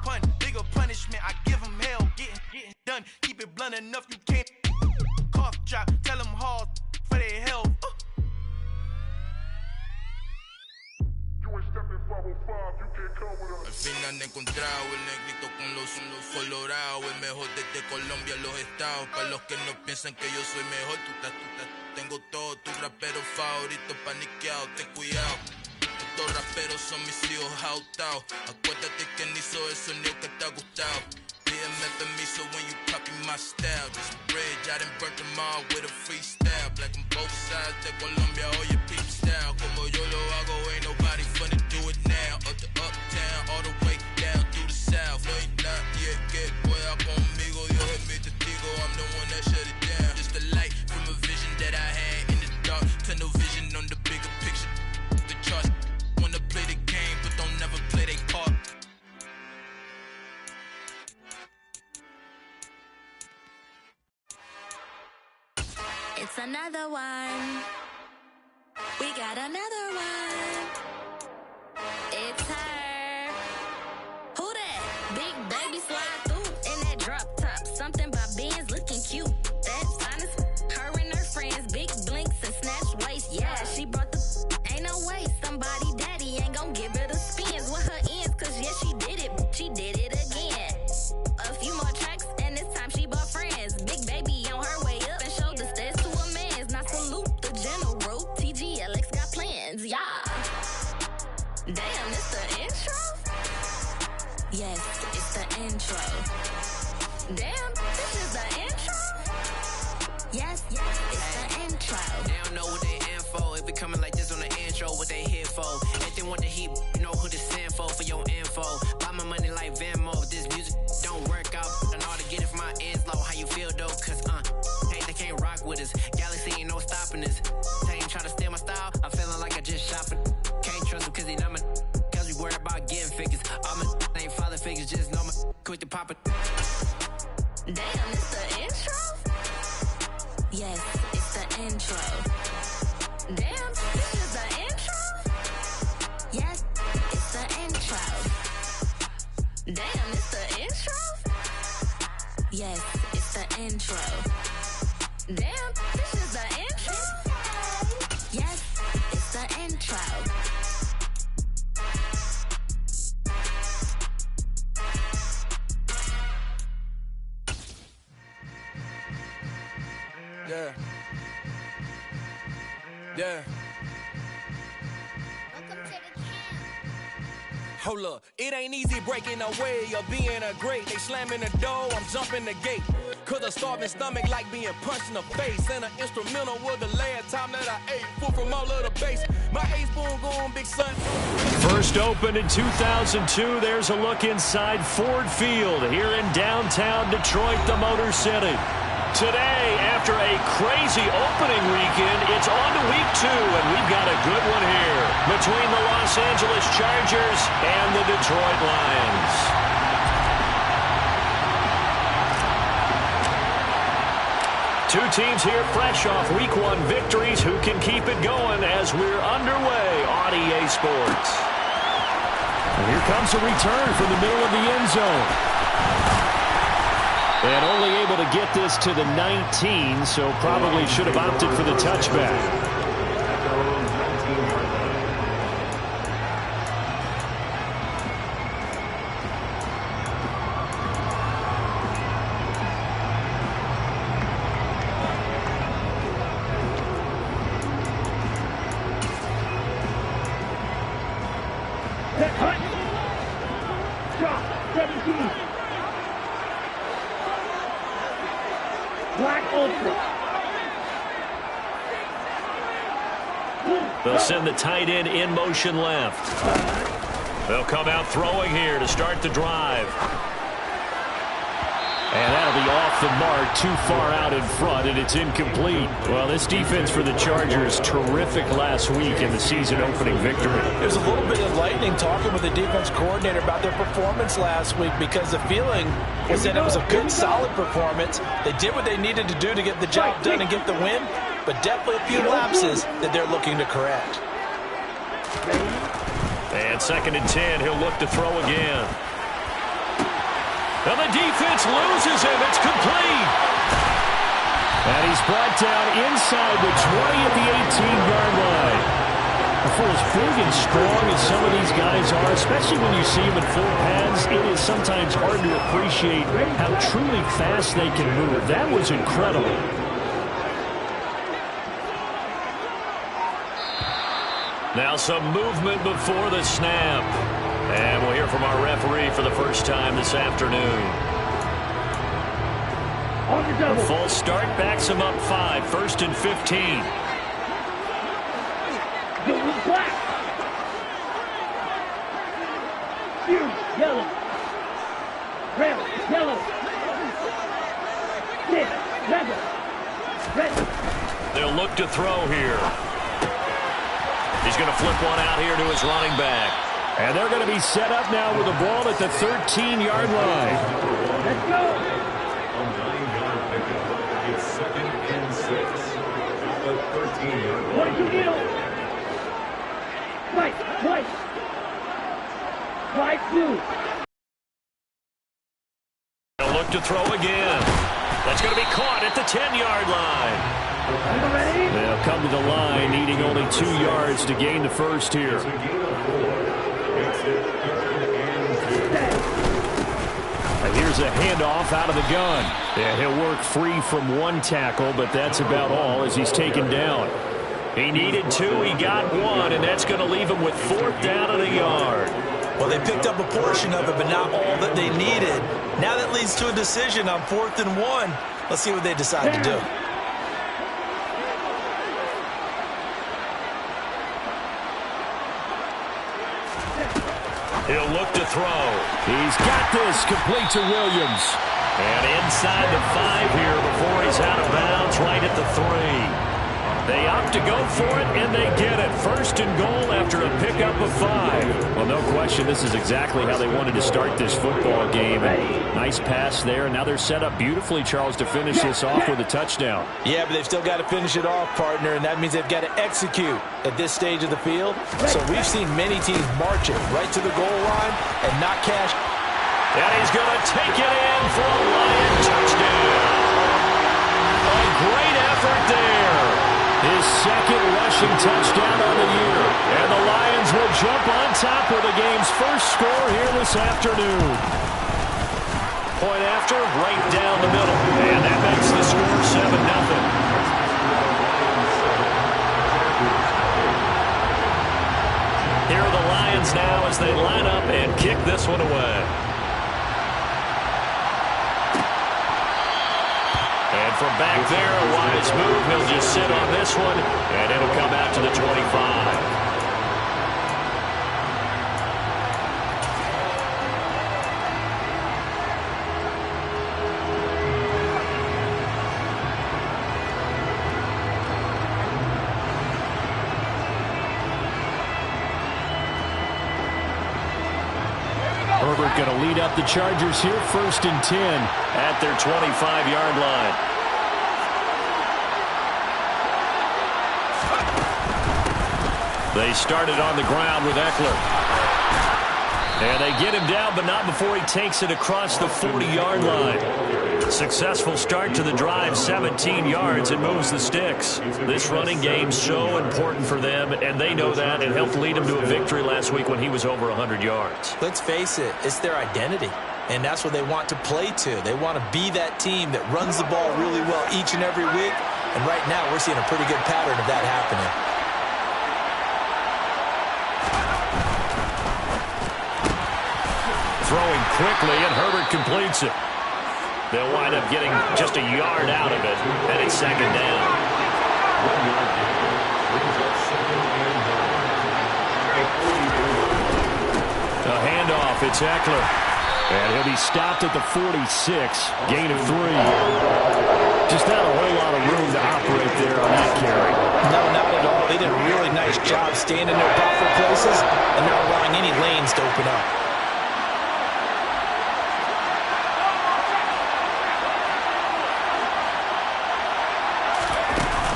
pun, bigger punishment. I give them hell, getting done. Keep it blunt enough, you can't cough drop. Tell them hard for their health. Al fin han encontrado el negrito con los colorados, el mejor desde Colombia a los estados. Para los que no piensan que yo soy mejor, tengo todo, tus raperos favoritos paniqueados, ten cuidado. Estos raperos son mis hijos adoptados. Acuérdate que ni hizo el sonido que te ha gustado. Pídeme permiso when you copy my style. This bridge, I done burnt them all with a freestyle. Black on both sides de Colombia, oye peep style. Como yo lo hago, ain't nobody finna do it now. Up to uptown, all the way down through the south. No ain't not yet, que pueda conmigo. Dios es mi testigo, I'm the one that shut it down. Just a light from a vision that I had in the dark. Tunnel vision on the bigger picture. The charts wanna play the game, but don't never play their part. It's another one. We got another one. It's her. Who that? Big baby slide through in that drop top. Something about Benz looking cute. That's honest. Her and her friends, big blinks and snatched waist. Yeah, she brought the ain't no way. Somebody daddy ain't gon' give her the spins with her ends. Cause yeah, she did it. She did it again. A few more tracks and this time she bought friends. Big baby on her way up and showed the stairs to a man's. Now salute the general. TGLX got plans, yeah. Damn, it's the intro? Yes, it's the intro. Damn, this is the intro? Yes, it's the intro. They don't know what they in for. If it coming like this on the intro, what they here for? If they want the heat, you know who to send for your info. Buy my money like Venmo. If this music don't work out, and all to get it from my ends low. How you feel though? Cause hey, they can't rock with us. Galaxy ain't no stopping us. They ain't try to steal my style. I'm feeling like I just shot for. Can't trust him cause he not my. Cause we worried about getting figures. All my ain't father figures, just know my quick to pop it. Damn, it's the intro? Yes, it's the intro. Damn, this is the intro? Yes, it's the intro. Damn, it's the intro? Yes, it's the intro. Damn, this is the intro? Yes, it's the intro. Yeah. Yeah. Hold up, it ain't easy breaking away or being a great. They slamming the door, I'm jumping the gate. Cause a starving stomach like being punched in the face. And an instrumental was the last time that I ate. Full from all of the bass. My ace spoon going, big son. First opened in 2002. There's a look inside Ford Field here in downtown Detroit, the Motor City. Today, after a crazy opening weekend, it's on to week 2, and we've got a good one here between the Los Angeles Chargers and the Detroit Lions. Two teams here fresh off week 1 victories. Who can keep it going as we're underway on EA Sports? And here comes a return from the middle of the end zone. And only able to get this to the 19, so probably should have opted for the touchback. They'll send the tight end in motion left. They'll come out throwing here to start the drive. And that'll be off the mark, too far out in front, and it's incomplete. Well, this defense for the Chargers, terrific last week in the season-opening victory. There's a little bit of lightning talking with the defense coordinator about their performance last week because the feeling was that it was a good, solid performance. They did what they needed to do to get the job done and get the win, but definitely a few lapses that they're looking to correct. And 2nd and 10, he'll look to throw again. And the defense loses him. It's complete. And he's brought down inside the 20 at the 18-yard line. For as big and strong as some of these guys are, especially when you see them in full pads, it is sometimes hard to appreciate how truly fast they can move. That was incredible. Now some movement before the snap. And we'll hear from our referee for the first time this afternoon. A full start backs him up 5, 1st and 15. Black. Yellow. Red. Yellow. Red. They'll look to throw here. He's going to flip one out here to his running back. And they're going to be set up now with the ball at the 13-yard line. Let's go. On 9-yard pickup, it's 2nd and 6. At the 13-yard line. 42 deal. Right. 2. They'll look to throw again. That's going to be caught at the 10-yard line. They'll come to the line, needing only 2 yards to gain the first here. And here's a handoff out of the gun. Yeah, he'll work free from one tackle, but that's about all as he's taken down. He needed 2, he got 1, and that's going to leave him with 4th down and a yard. Well, they picked up a portion of it, but not all that they needed. Now that leads to a decision on 4th and 1. Let's see what they decide to do. He'll look to throw. He's got this, complete to Williams. And inside the 5 here before he's out of bounds, right at the 3. They opt to go for it, and they get it. 1st and goal after a pickup of 5. Well, no question, this is exactly how they wanted to start this football game. And nice pass there. Now they're set up beautifully, Charles, to finish this off with a touchdown. Yeah, but they've still got to finish it off, partner, and that means they've got to execute at this stage of the field. So we've seen many teams march it right to the goal line and not cash. And he's going to take it in for a Lion touchdown. A great effort there. His 2nd rushing touchdown on the year. And the Lions will jump on top with the game's first score here this afternoon. Point after, right down the middle. And that makes the score 7-0. Here are the Lions now as they line up and kick this one away. And from back there, a wise move. He'll just sit on this one, and it'll come out to the 25. Herbert going to lead up the Chargers here, 1st and 10 at their 25-yard line. They started on the ground with Eckler. And they get him down, but not before he takes it across the 40-yard line. Successful start to the drive, 17 yards, and moves the sticks. This running game's so important for them, and they know that. It helped lead them to a victory last week when he was over 100 yards. Let's face it, it's their identity, and that's what they want to play to. They want to be that team that runs the ball really well each and every week, and right now we're seeing a pretty good pattern of that happening. Throwing quickly, and Herbert completes it. They'll wind up getting just a yard out of it, and it's 2nd down. A handoff, it's Eckler. And he'll be stopped at the 46, gain of 3. Just not a whole lot of room to operate there on that carry. No, not at all. They did a really nice job staying in their proper places and not allowing any lanes to open up.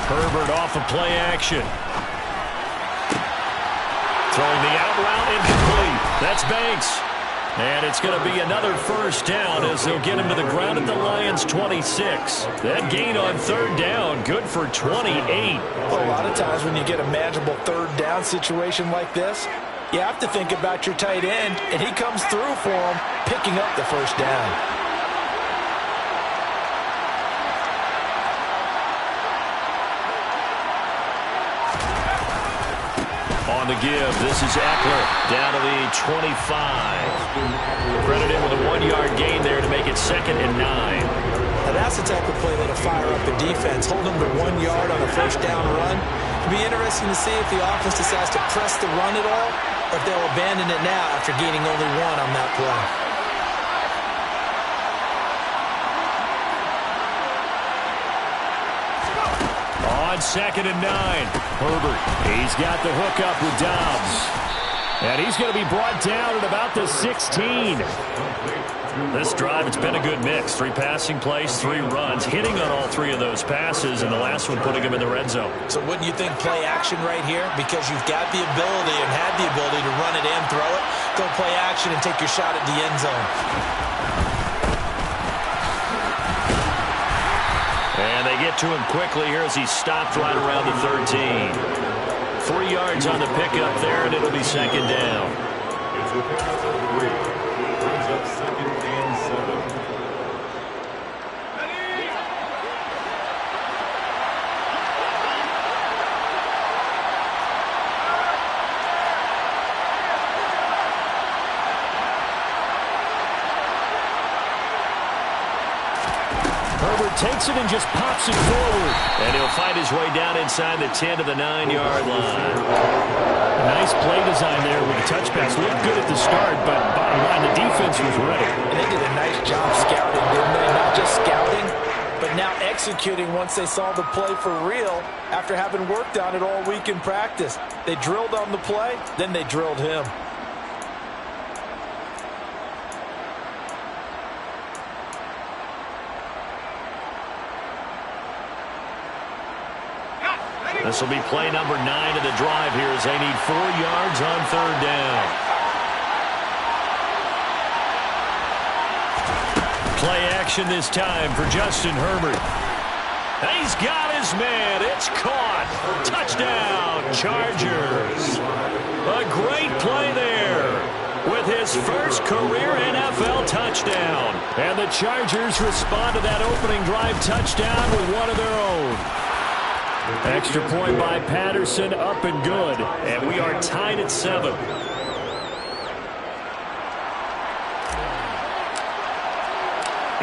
Herbert off of play action. Throwing the out route incomplete. That's Banks. And it's going to be another first down as they'll get him to the ground at the Lions' 26. That gain on third down, good for 28. Well, a lot of times when you get a manageable third down situation like this, you have to think about your tight end, and he comes through for him, picking up the first down. On the give, this is Eckler down to the 25. Credited with a 1-yard gain there to make it 2nd and 9. Now that's the type of play that'll fire up the defense. Hold them to 1 yard on a first down run. It'll be interesting to see if the offense decides to press the run at all, or if they'll abandon it now after gaining only 1 on that play. On 2nd and 9, Herbert. He's got the hook up with Dobbs. And he's going to be brought down at about the 16. This drive, it's been a good mix. 3 passing plays, 3 runs, hitting on all 3 of those passes, and the last one putting him in the red zone. So wouldn't you think play action right here? Because you've got the ability and had the ability to run it and throw it. Go play action and take your shot at the end zone. And they get to him quickly here as he's stopped right around the 13. 3 yards on the pickup there, and it'll be 2nd down. It's a pickup of 3. Brings up 2nd and 7. Takes it and just pops it forward. And he'll find his way down inside the 10 to the 9-yard line. Nice play design there with a touch pass. Looked good at the start, but bottom line, the defense was ready. And they did a nice job scouting, didn't they? Not just scouting, but now executing once they saw the play for real after having worked on it all week in practice. They drilled on the play, then they drilled him. This will be play number 9 of the drive here as they need 4 yards on 3rd down. Play action this time for Justin Herbert. He's got his man. It's caught. Touchdown, Chargers. A great play there with his first career NFL touchdown. And the Chargers respond to that opening drive touchdown with one of their own. Extra point by Patterson, up and good. And we are tied at 7.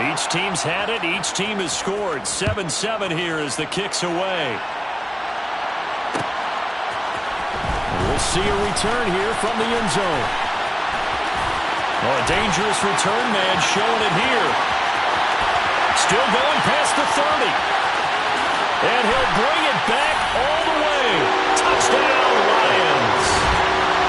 Each team's had it. Each team has scored. 7-7 here as the kick's away. We'll see a return here from the end zone. Oh, a dangerous return man showing it here. Still going past the 30. And he'll bring it back all the way. Touchdown, Lions.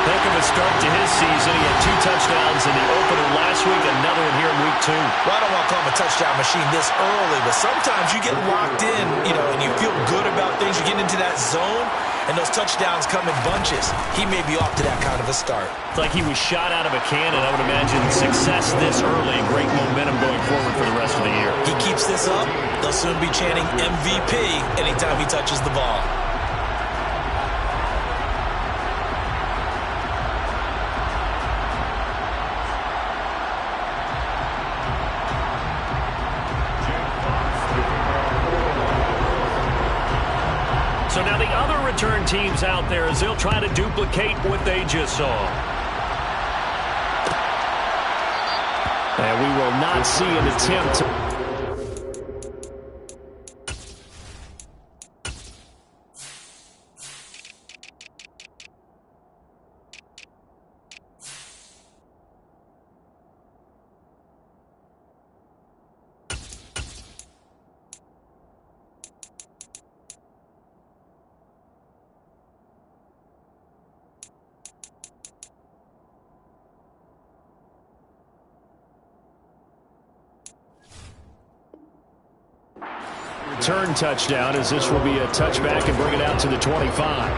Heck of a start to his season. He had 2 touchdowns in the opener last week, another one here in week 2. Well, I don't want to call him a touchdown machine this early, but sometimes you get locked in, and you feel good about things. You get into that zone, and those touchdowns come in bunches. He may be off to that kind of a start. It's like he was shot out of a cannon. I would imagine success this early and great momentum going forward for the rest of the year. He keeps this up, they'll soon be chanting MVP anytime he touches the ball. So now the other return teams out there as they'll try to duplicate what they just saw. And we will not see an attempt to... return touchdown as this will be a touchback and bring it out to the 25.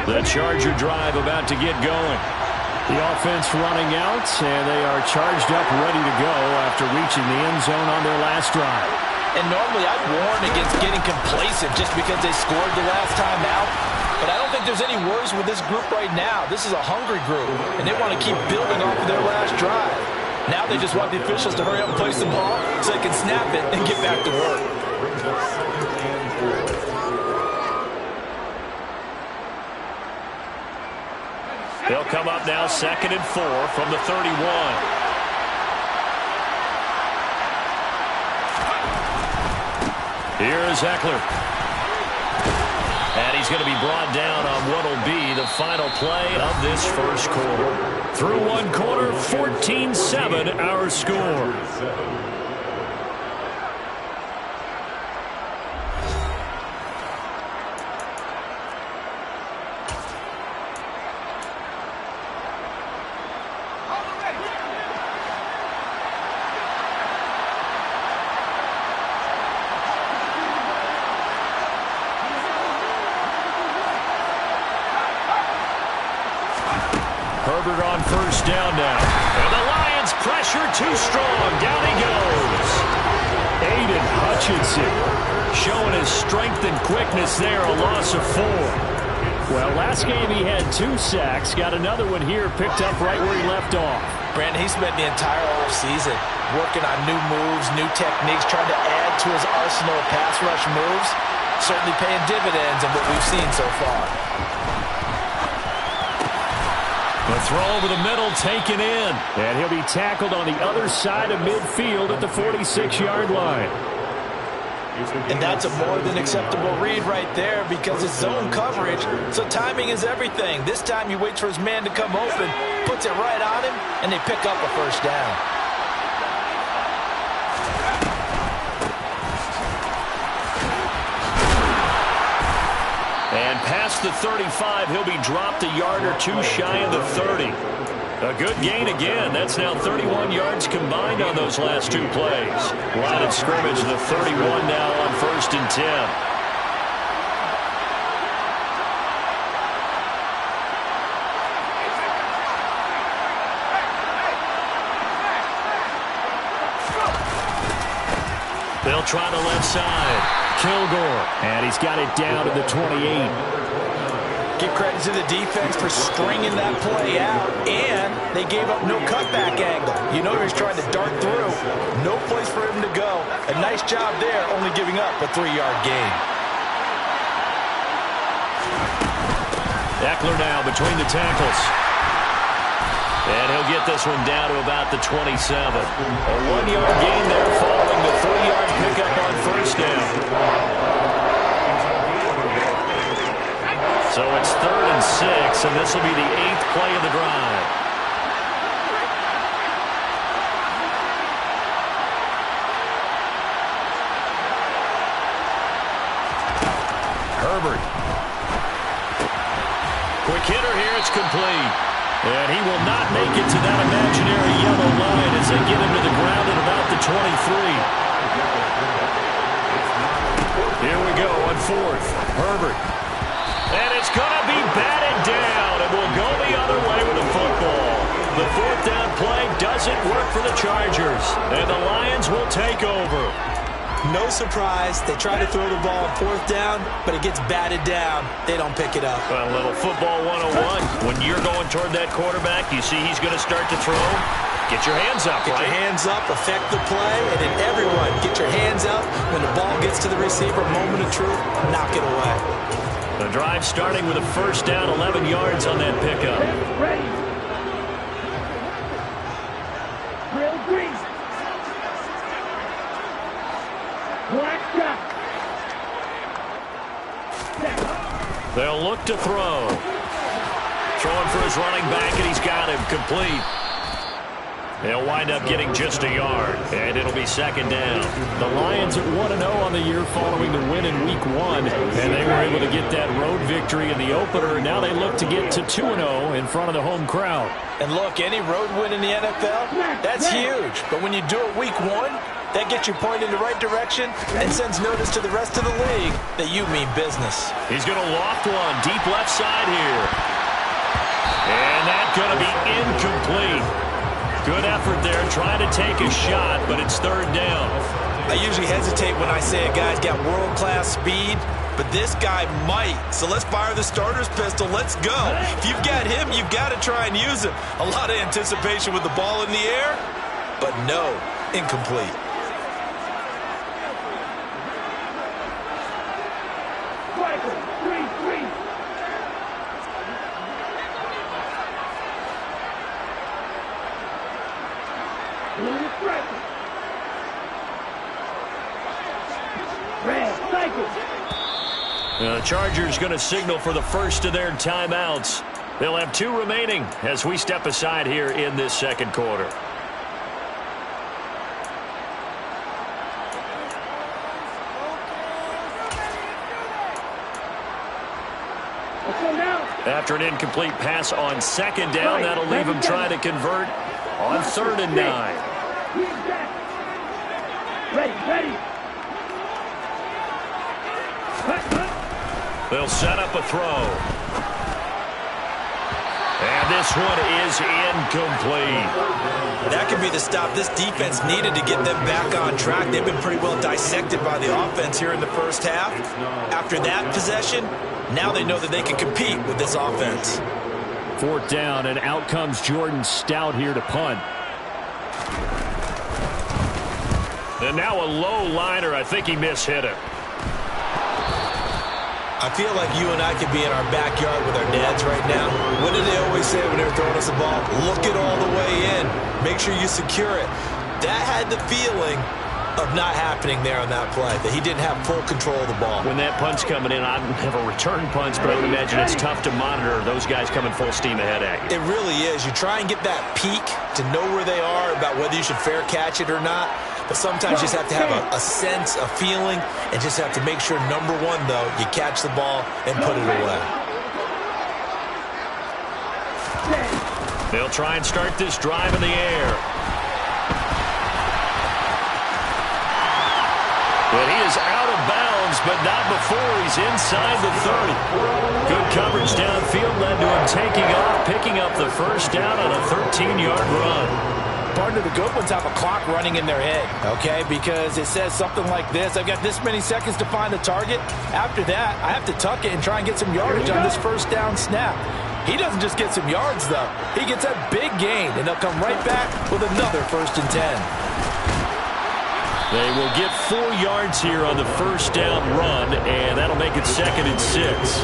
The Charger drive about to get going. The offense running out, and they are charged up, ready to go after reaching the end zone on their last drive. And normally I'd warn against getting complacent just because they scored the last time out. But I don't think there's any worries with this group right now. This is a hungry group, and they want to keep building off of their last drive. Now they just want the officials to hurry up and place the ball so they can snap it and get back to work. They'll come up now 2nd and 4 from the 31. Here's Eckler. And he's going to be brought down on what will be the final play of this first quarter. Through one quarter, 14-7 our score. Herbert on first down now. And the Lions pressure too strong. Down he goes. Aiden Hutchinson showing his strength and quickness there. A loss of 4. Well, last game he had 2 sacks. Got another one here picked up right where he left off. Brandon, he spent the entire offseason working on new moves, new techniques, trying to add to his arsenal of pass rush moves. Certainly paying dividends in what we've seen so far. The throw over the middle taken in. And he'll be tackled on the other side of midfield at the 46-yard line. And that's a more than acceptable read right there because it's zone coverage, so timing is everything. This time he waits for his man to come open, puts it right on him, and they pick up a first down. And past the 35, he'll be dropped a yard or 2 shy of the 30. A good gain again. That's now 31 yards combined on those last 2 plays. Line of scrimmage, the 31 now on 1st and 10. They'll try the left side. Kilgore. And he's got it down to the 28. Give credit to the defense for stringing that play out, and they gave up no cutback angle. You know he was trying to dart through. No place for him to go. A nice job there, only giving up a 3-yard gain. Eckler now between the tackles. And he'll get this one down to about the 27. A 1-yard gain there following the 3-yard pickup on first down. So it's 3rd and 6, and this will be the 8th play of the drive. Herbert. Quick hitter here, it's complete. And he will not make it to that imaginary yellow line as they get him to the ground at about the 23. Here we go on 4th. Herbert. And it's going to be batted down, and we'll go the other way with the football. The 4th down play doesn't work for the Chargers, and the Lions will take over. No surprise. They try to throw the ball on 4th down, but it gets batted down. They don't pick it up. Well, a little football 101. When you're going toward that quarterback, you see he's going to start to throw. Get your hands up, Get your hands up, affect the play, and then everyone get your hands up. When the ball gets to the receiver, moment of truth, knock it away. The drive starting with a first down, 11 yards on that pickup. Ready. Drill green. Black shot. They'll look to throw. Throwing for his running back, and he's got him complete. They'll wind up getting just a yard, and it'll be 2nd down. The Lions at 1-0 on the year following the win in Week 1, and they were able to get that road victory in the opener. Now they look to get to 2-0 in front of the home crowd. And look, any road win in the NFL, that's huge. But when you do it Week 1, That gets you pointed in the right direction and sends notice to the rest of the league that you mean business. He's going to loft one deep left side here. And that's going to be incomplete. Good effort there trying to take a shot, but it's third down. I usually hesitate when I say a guy's got world-class speed, but this guy might. So let's fire the starter's pistol. Let's go. If you've got him, you've got to try and use him. A lot of anticipation with the ball in the air, but no, incomplete. The Chargers going to signal for the first of their timeouts. They'll have 2 remaining as we step aside here in this second quarter. After an incomplete pass on second down, that'll leave him trying to convert on 3rd and 9. Ready. They'll set up a throw. And this one is incomplete. That could be the stop this defense needed to get them back on track. They've been pretty well dissected by the offense here in the first half. After that possession, now they know that they can compete with this offense. 4th down, and out comes Jordan Stout here to punt. And now a low liner. I think he mishit it. I feel like you and I could be in our backyard with our dads right now. What did they always say when they were throwing us a ball? Look it all the way in. Make sure you secure it. That had the feeling of not happening there on that play, that he didn't have full control of the ball. When that punt's coming in, I have a return punch, but I would imagine it's tough to monitor those guys coming full steam ahead at you. It really is. You try and get that peek to know where they are, about whether you should fair catch it or not. But sometimes you just have to have a sense, a feeling, and just have to make sure, number one, though, you catch the ball and put it away. They'll try and start this drive in the air. But he is out of bounds, but not before he's inside the 30. Good coverage downfield led to him taking off, picking up the first down on a 13-yard run. Partner, the good ones have a clock running in their head, okay? Because it says something like this: I've got this many seconds to find the target. After that, I have to tuck it and try and get some yardage on this first down snap. He doesn't just get some yards, though. He gets a big gain, and they'll come right back with another 1st and 10. They will get 4 yards here on the first down run, and that'll make it 2nd and 6.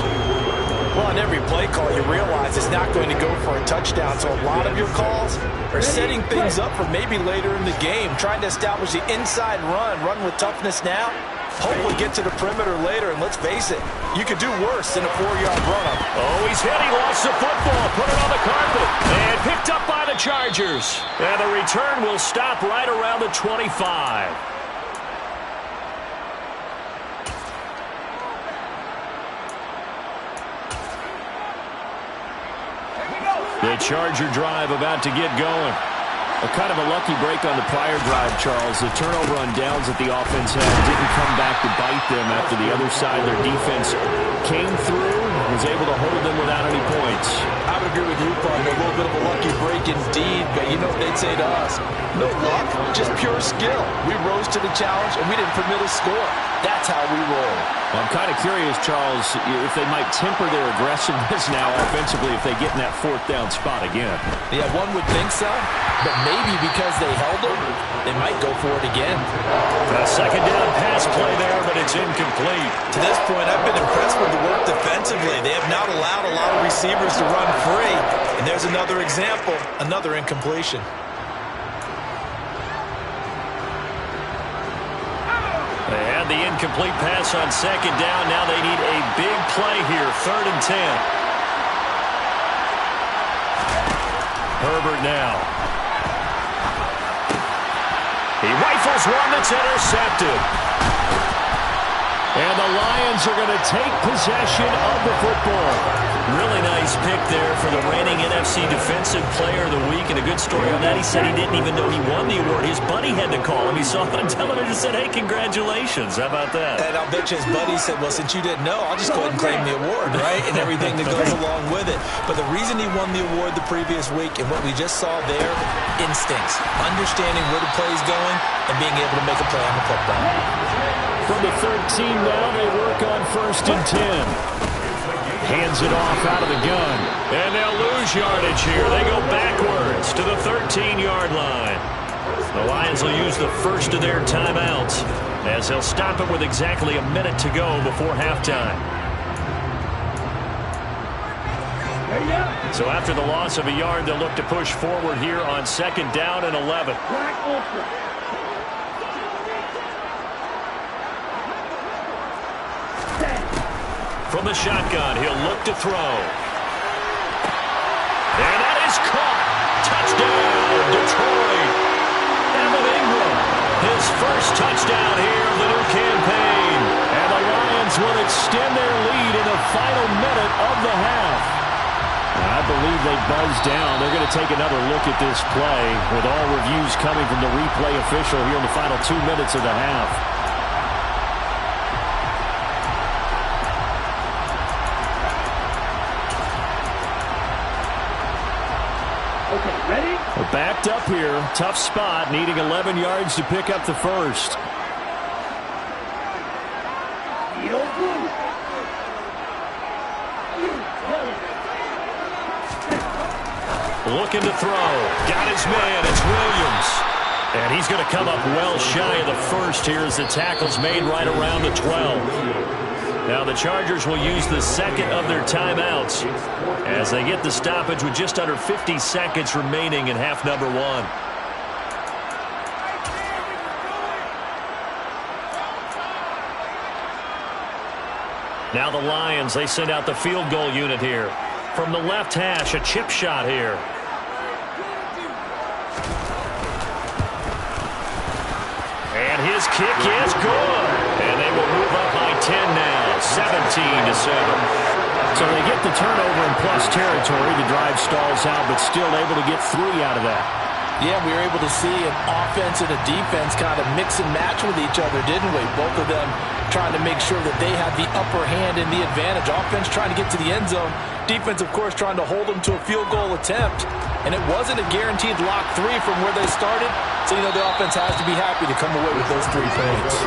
Well, on every play call, you realize it's not going to go for a touchdown, so a lot of your calls are setting things up for maybe later in the game, trying to establish the inside run with toughness now, hopefully get to the perimeter later, and let's face it, you could do worse than a 4-yard run-up. Oh, he's hit. He lost the football, put it on the carpet, and picked up by the Chargers. And the return will stop right around the 25. The Charger drive about to get going. A kind of a lucky break on the prior drive, Charles. The turnover on downs that the offense had didn't come back to bite them after the other side. Their defense came through, was able to hold them without any points. I would agree with you, partner. A little bit of a lucky break indeed, but you know what they'd say to us? No luck, just pure skill. We rose to the challenge, and we didn't permit a score. That's how we roll. Well, I'm kind of curious, Charles, if they might temper their aggressiveness now offensively if they get in that 4th down spot again. Yeah, one would think so, but maybe because they held them, they might go for it again. A 2nd down pass play there, but it's incomplete. To this point, I've been impressed with the work defensively. They have not allowed a lot of receivers to run free, and there's another example, another incompletion. They had the incomplete pass on 2nd down. Now they need a big play here, 3rd and 10. Herbert now. He rifles one that's intercepted. And the Lions are going to take possession of the football. Really nice pick there for the reigning NFC Defensive Player of the Week. And a good story on that. He said he didn't even know he won the award. His buddy had to call him. He saw it on television and said, hey, congratulations. How about that? And I'll bet you his buddy said, well, since you didn't know, I'll just go ahead and claim the award, right? And everything that goes along with it. But the reason he won the award the previous week and what we just saw there, instincts, understanding where the play is going and being able to make a play on the football. From the 13 now, they work on 1st and 10. Hands it off out of the gun. And they'll lose yardage here. They go backwards to the 13-yard line. The Lions will use the first of their timeouts as they'll stop it with exactly a minute to go before halftime. So after the loss of a yard, they'll look to push forward here on 2nd down and 11. From the shotgun, he'll look to throw. And that is caught. Touchdown, Detroit. Evan Ingram, his first touchdown here of the new campaign. And the Lions will extend their lead in the final minute of the half. I believe they buzzed down. They're going to take another look at this play with all reviews coming from the replay official here in the final 2 minutes of the half. We're backed up here. Tough spot, needing 11 yards to pick up the first. Looking to throw. Got his man. It's Williams. And he's going to come up well shy of the first here as the tackle's made right around the 12. Now the Chargers will use the second of their timeouts as they get the stoppage with just under 50 seconds remaining in half number 1. Now the Lions, they send out the field goal unit here. From the left hash, a chip shot here. And his kick is good. And they will move up by 10 now, 17-7. So they get the turnover in plus territory. The drive stalls out, but still able to get 3 out of that. Yeah, we were able to see an offense and a defense kind of mix and match with each other, didn't we? Both of them trying to make sure that they had the upper hand and the advantage. Offense trying to get to the end zone. Defense, of course, trying to hold them to a field goal attempt. And it wasn't a guaranteed lock 3 from where they started. So, you know, the offense has to be happy to come away with those 3 points.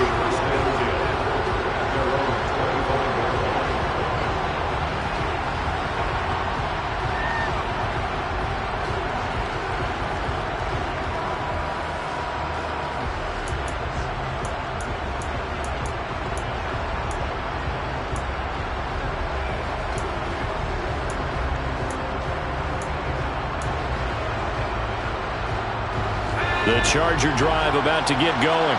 The Charger drive about to get going.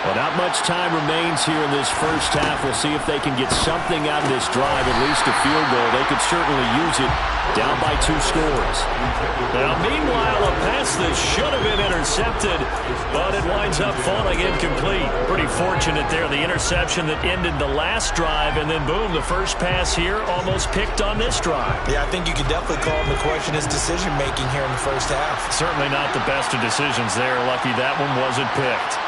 Well, not much time remains here in this first half. We'll see if they can get something out of this drive, at least a field goal. They could certainly use it, down by 2 scores. Now, meanwhile, a pass that should have been intercepted, but it winds up falling incomplete. Pretty fortunate there, the interception that ended the last drive, and then boom, the first pass here almost picked on this drive. Yeah, I think you could definitely call him the question his decision-making here in the first half. Certainly not the best of decisions there. Lucky that one wasn't picked.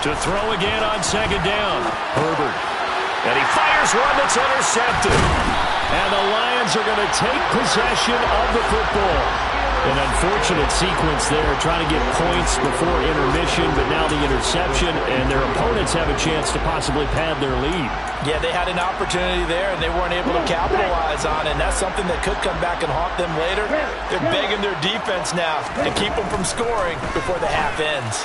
To throw again on 2nd down. Herbert. And he fires one that's intercepted. And the Lions are going to take possession of the football. An unfortunate sequence there, trying to get points before intermission, but now the interception, and their opponents have a chance to possibly pad their lead. Yeah, they had an opportunity there, and they weren't able to capitalize on it, and that's something that could come back and haunt them later. They're begging their defense now to keep them from scoring before the half ends.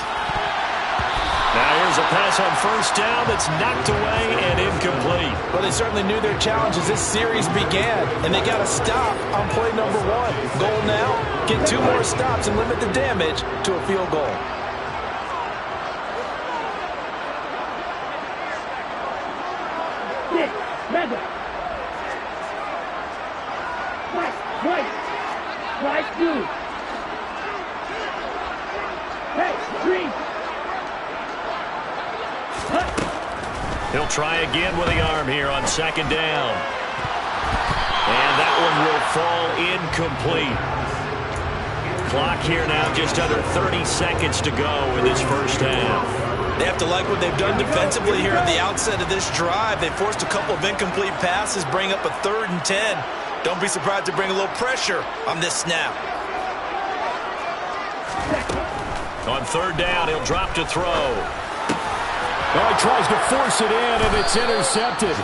Now here's a pass on 1st down that's knocked away and incomplete. Well, they certainly knew their challenge as this series began, and they got to stop on play number 1. Goal now, get 2 more stops and limit the damage to a field goal. Right, 2. Hey, 3. He'll try again with the arm here on second down. And that one will fall incomplete. Clock here now, just under 30 seconds to go in this first half. They have to like what they've done defensively here at the outset of this drive. They forced a couple of incomplete passes, bring up a 3rd and 10. Don't be surprised to bring a little pressure on this snap. On 3rd down, he'll drop to throw. Oh, he tries to force it in, and it's intercepted.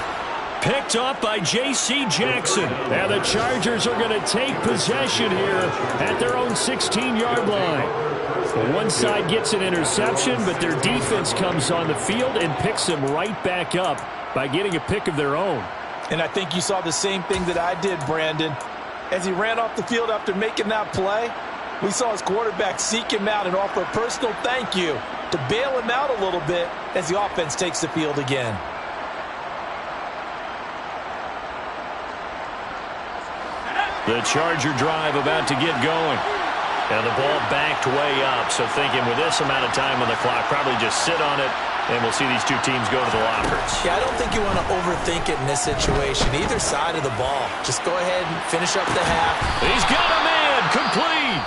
Picked up by J.C. Jackson. And the Chargers are going to take possession here at their own 16-yard line. Well, one side gets an interception, but their defense comes on the field and picks them right back up by getting a pick of their own. And I think you saw the same thing that I did, Brandon. As he ran off the field after making that play, we saw his quarterback seek him out and offer a personal thank you to bail him out a little bit as the offense takes the field again. The Charger drive about to get going. And the ball backed way up, so thinking with this amount of time on the clock, probably just sit on it, and we'll see these two teams go to the lockers. Yeah, I don't think you want to overthink it in this situation. Either side of the ball. Just go ahead and finish up the half. He's got a man, complete.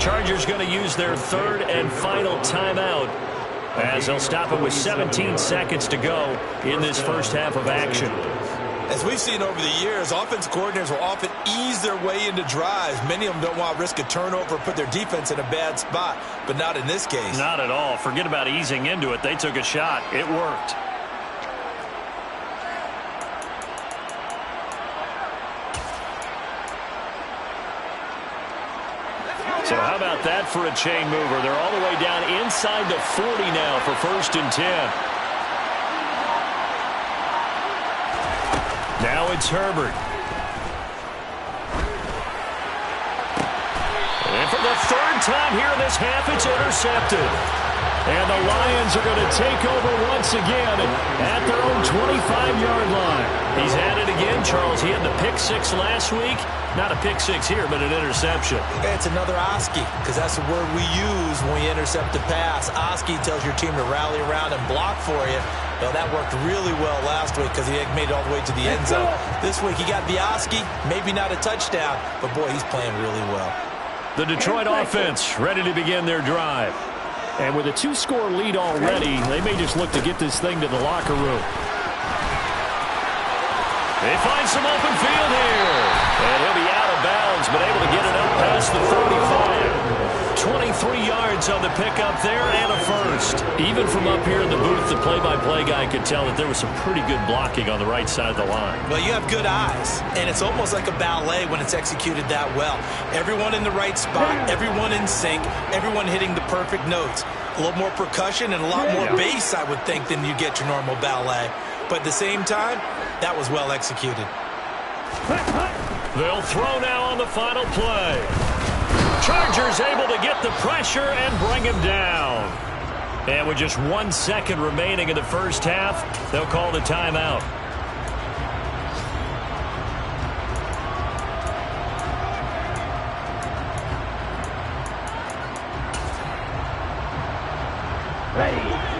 Chargers going to use their 3rd and final timeout as they'll stop it with 17 seconds to go in this first half of action. As we've seen over the years, offensive coordinators will often ease their way into drives. Many of them don't want to risk a turnover or put their defense in a bad spot, but not in this case. Not at all. Forget about easing into it. They took a shot. It worked. So how about that for a chain mover? They're all the way down inside the 40 now for 1st and 10. Now it's Herbert. And for the 3rd time here in this half, it's intercepted. And the Lions are going to take over once again at their own 25-yard line. He's at it again, Charles. He had the pick 6 last week. Not a pick 6 here, but an interception. It's another Oski, because that's the word we use when we intercept a pass. Oski tells your team to rally around and block for you. Well, that worked really well last week because he made it all the way to the end zone. This week he got the Oski, maybe not a touchdown, but boy, he's playing really well. The Detroit offense ready to begin their drive. And with a 2-score lead already, they may just look to get this thing to the locker room. They find some open field here. And he'll be out of bounds, but able to get it up past the 35. 23 yards on the pickup there and a first. Even from up here in the booth, the play-by-play guy could tell that there was some pretty good blocking on the right side of the line. Well, you have good eyes, and it's almost like a ballet when it's executed that well. Everyone in the right spot, everyone in sync, everyone hitting the perfect notes. A little more percussion and a lot more bass, I would think, than you get your normal ballet. But at the same time, that was well executed. They'll throw now on the final play. Chargers able to get the pressure and bring him down. And with just 1 second remaining in the first half, they'll call the timeout.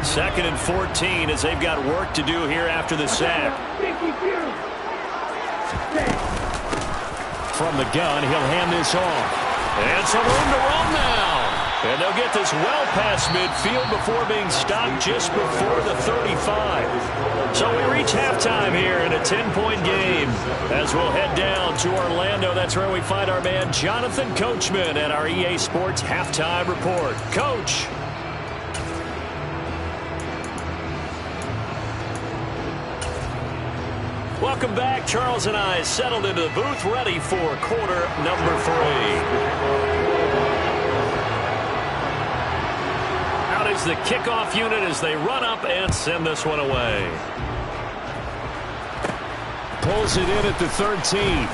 Second and 14 as they've got work to do here after the sack. From the gun, he'll hand this off. And some room to run now. And they'll get this well past midfield before being stopped just before the 35. So we reach halftime here in a 10-point game. As we'll head down to Orlando, that's where we find our man Jonathan Coachman at our EA Sports Halftime Report. Coach. Welcome back. Charles and I settled into the booth, ready for quarter number 3. Out is the kickoff unit as they run up and send this one away. Pulls it in at the 13.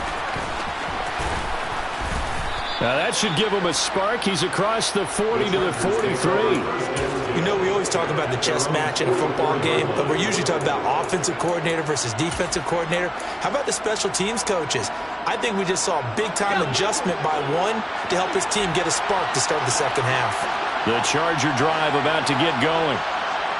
Now that should give him a spark. He's across the 40 to the 43. You know, we always talk about the chess match in a football game, but we're usually talking about offensive coordinator versus defensive coordinator. How about the special teams coaches? I think we just saw a big-time adjustment by one to help his team get a spark to start the second half. The Charger drive about to get going.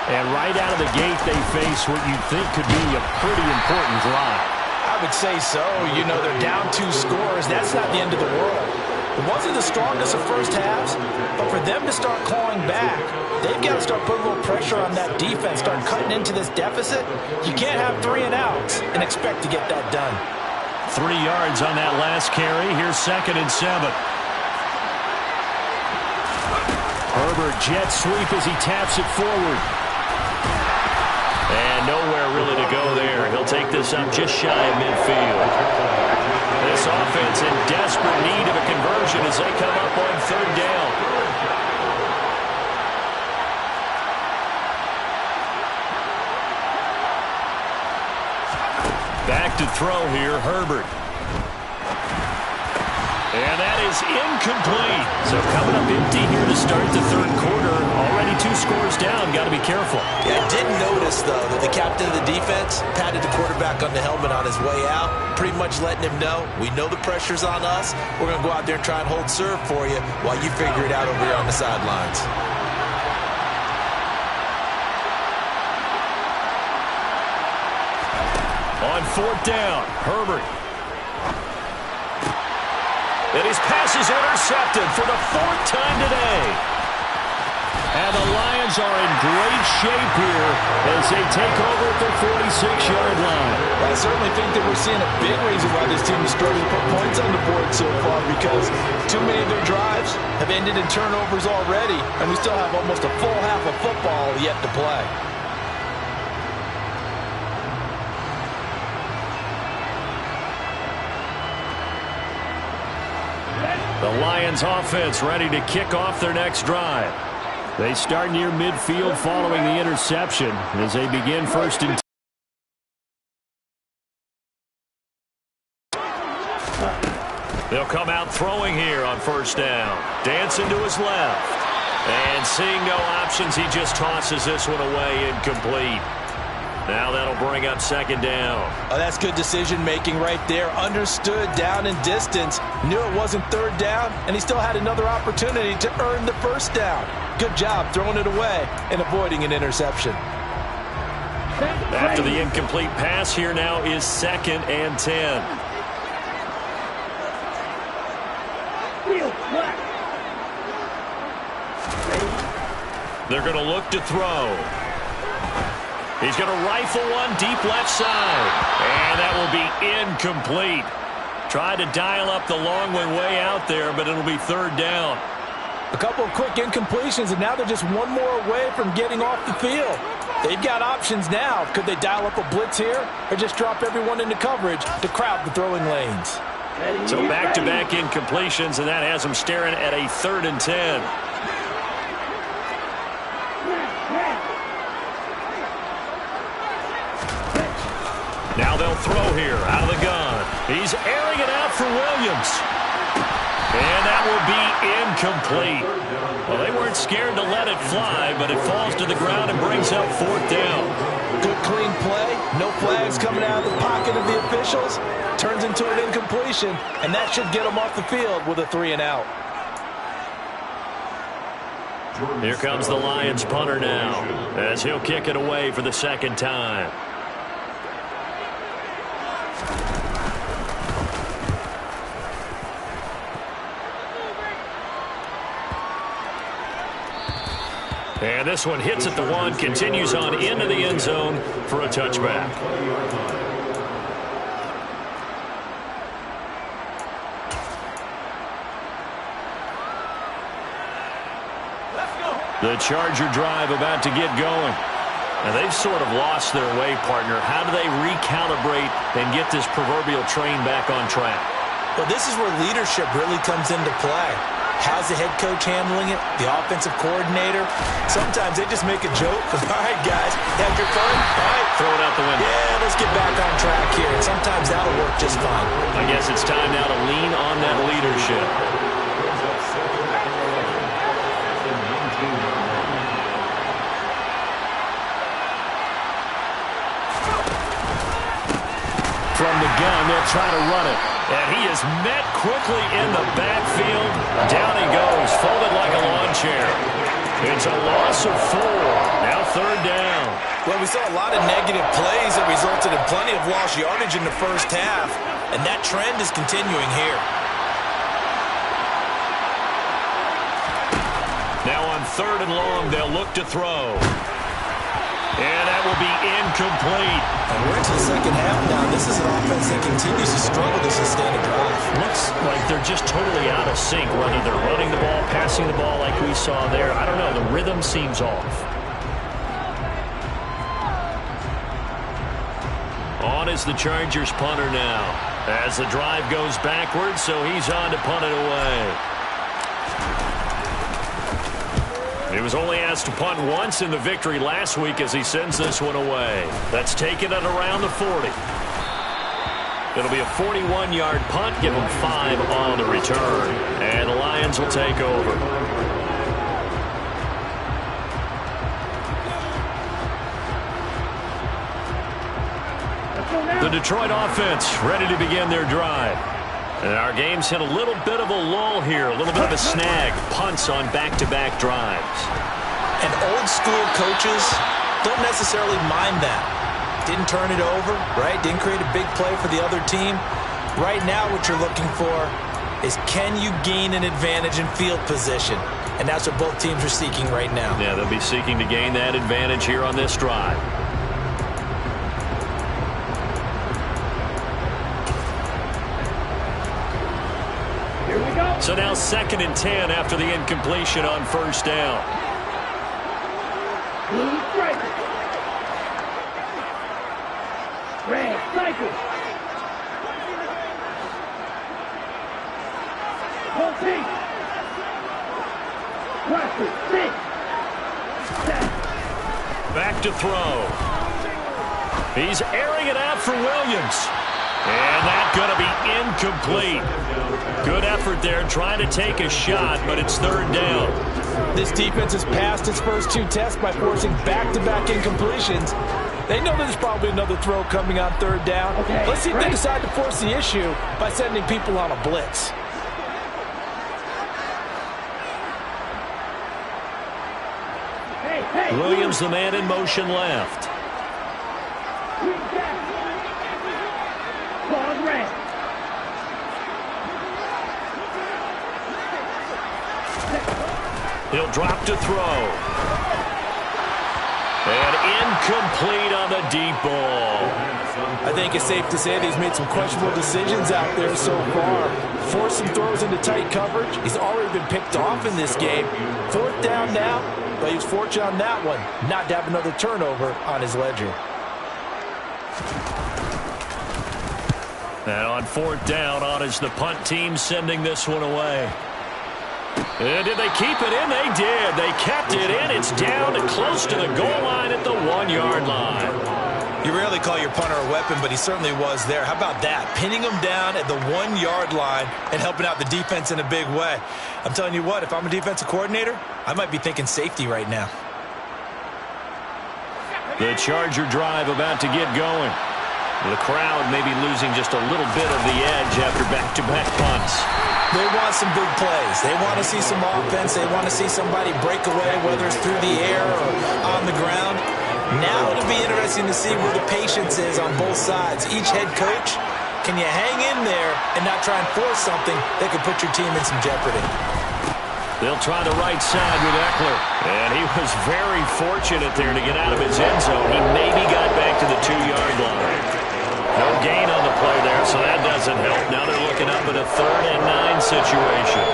And right out of the gate, they face what you think could be a pretty important drive. I would say so. You know, they're down 2 scores. That's not the end of the world. It wasn't the strongest of first halves, but for them to start clawing back, they've got to start putting a little pressure on that defense, start cutting into this deficit. You can't have 3 and outs and expect to get that done. 3 yards on that last carry. Here's 2nd and 7. Herbert jet sweep as he taps it forward. And nowhere really to go there. He'll take this up just shy of midfield. This offense in desperate need of a conversion as they come up on 3rd down. Back to throw here, Herbert. And that is incomplete. So coming up empty here to start the 3rd quarter. Already 2 scores down. Got to be careful. Yeah, I did notice, though, that the captain of the defense patted the quarterback on the helmet on his way out, pretty much letting him know, we know the pressure's on us. We're going to go out there and try and hold serve for you while you figure it out over here on the sidelines. On 4th down, Herbert. And his pass is intercepted for the 4th time today. And the Lions are in great shape here as they take over at their 46-yard line. I certainly think that we're seeing a big reason why this team is struggling to put points on the board so far, because too many of their drives have ended in turnovers already, and we still have almost a full half of football yet to play. The Lions offense ready to kick off their next drive. They start near midfield following the interception as they begin 1st and 10. They'll come out throwing here on 1st down. Dancing to his left. And seeing no options, he just tosses this one away, incomplete. Now that'll bring up 2nd down. Oh, that's good decision-making right there. Understood down and distance. Knew it wasn't 3rd down, and he still had another opportunity to earn the 1st down. Good job throwing it away and avoiding an interception. After the incomplete pass, here now is 2nd and 10. They're going to look to throw. He's going to rifle one deep left side. And that will be incomplete. Tried to dial up the long one way out there, but it'll be 3rd down. A couple of quick incompletions, and now they're just one more away from getting off the field. They've got options now. Could they dial up a blitz here or just drop everyone into coverage to crowd the throwing lanes? So back-to-back incompletions, and that has them staring at a 3rd and 10. Now they'll throw here out of the gun. He's airing it out for Williams. And that will be incomplete. Well, they weren't scared to let it fly, but it falls to the ground and brings up 4th down. Good clean play. No flags coming out of the pocket of the officials. Turns into an incompletion, and that should get them off the field with a 3 and out. Here comes the Lions punter now as he'll kick it away for the 2nd time. And this one hits at the 1, continues on into the end zone for a touchback. The Charger drive about to get going. And they've sort of lost their way, partner. How do they recalibrate and get this proverbial train back on track? Well, this is where leadership really comes into play. How's the head coach handling it? The offensive coordinator? Sometimes they just make a joke. All right, guys, have your fun. All right. Throw it out the window. Yeah, let's get back on track here. And sometimes that'll work just fine. I guess it's time now to lean on that leadership. From the gun, they'll try to run it. And he is met quickly in the backfield. Down he goes, folded like a lawn chair. It's a loss of 4. Now third down. Well, we saw a lot of negative plays that resulted in plenty of lost yardage in the first half, and that trend is continuing here. Now on third and long, they'll look to throw. And that will be incomplete. And we're into the second half now. This is an offense that continues to struggle to sustain a drive. Looks like they're just totally out of sync, whether they're running the ball, passing the ball like we saw there. I don't know. The rhythm seems off. On is the Chargers punter now. As the drive goes backwards, so he's on to punt it away. He was only asked to punt once in the victory last week as he sends this one away. That's taken at around the 40. It'll be a 41-yard punt. Give him 5 on the return. And the Lions will take over. The Detroit offense ready to begin their drive. And our game's hit a little bit of a lull here, a little bit of a snag. Punts on back-to-back drives. And old-school coaches don't necessarily mind that. Didn't turn it over, right? Didn't create a big play for the other team. Right now what you're looking for is can you gain an advantage in field position? And that's what both teams are seeking right now. Yeah, they'll be seeking to gain that advantage here on this drive. So now 2nd and 10 after the incompletion on first down. Blue striker. Red cycle. Whole team. Pressure. 6. 7. Back to throw. He's airing it out for Williams. And that's going to be incomplete. Good effort there trying to take a shot, but it's third down. This defense has passed its first 2 tests by forcing back-to-back incompletions. They know there's probably another throw coming on third down. Okay, let's see if they decide to force the issue by sending people on a blitz. Hey. Williams, the man in motion left. He'll drop to throw. And incomplete on the deep ball. I think it's safe to say that he's made some questionable decisions out there so far. Forced some throws into tight coverage. He's already been picked off in this game. 4th down now, but he was fortunate on that one not to have another turnover on his ledger. And on 4th down, on is the punt team sending this one away. And did they keep it in? They did. They kept it in. It's down and close to the goal line at the 1-yard line. You rarely call your punter a weapon, but he certainly was there. How about that? Pinning him down at the 1-yard line and helping out the defense in a big way. I'm telling you what, if I'm a defensive coordinator, I might be thinking safety right now. The Charger drive about to get going. The crowd may be losing just a little bit of the edge after back-to-back punts. They want some big plays. They want to see some offense. They want to see somebody break away, whether it's through the air or on the ground. Now it'll be interesting to see where the patience is on both sides. Each head coach, can you hang in there and not try and force something that could put your team in some jeopardy? They'll try the right side with Eckler. And he was very fortunate there to get out of his end zone. He maybe got back to the 2-yard line. No gain on the play there, so that doesn't help. Now they're looking up at a 3rd and 9 situation.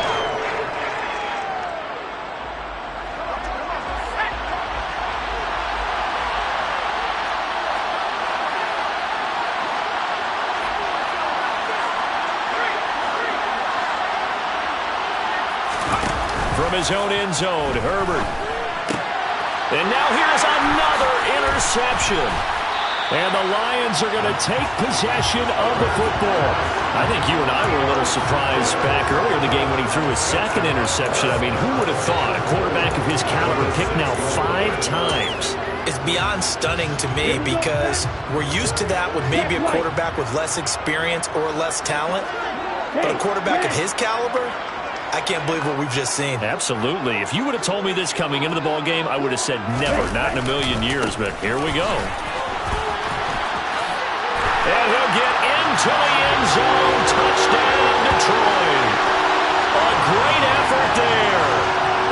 From his own end zone, Herbert. And now here's another interception. And the Lions are going to take possession of the football. I think you and I were a little surprised back earlier in the game when he threw his 2nd interception. I mean, who would have thought a quarterback of his caliber picked now 5 times? It's beyond stunning to me because we're used to that with maybe a quarterback with less experience or less talent. But a quarterback of his caliber, I can't believe what we've just seen. Absolutely. If you would have told me this coming into the ball game, I would have said never, not in a million years, but here we go. And he'll get into the end zone. Touchdown, Detroit. A great effort there.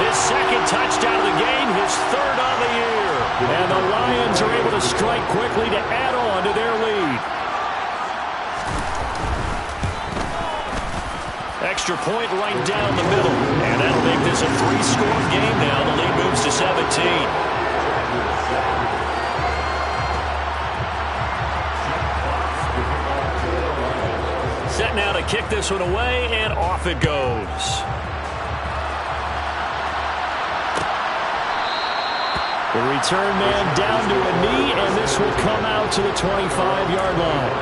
His second touchdown of the game, his third on the year. And the Lions are able to strike quickly to add on to their lead. Extra point right down the middle. And that'll make this a 3-score game now. The lead moves to 17. Set now to kick this one away, and off it goes. The return man down to a knee, and this will come out to the 25-yard line.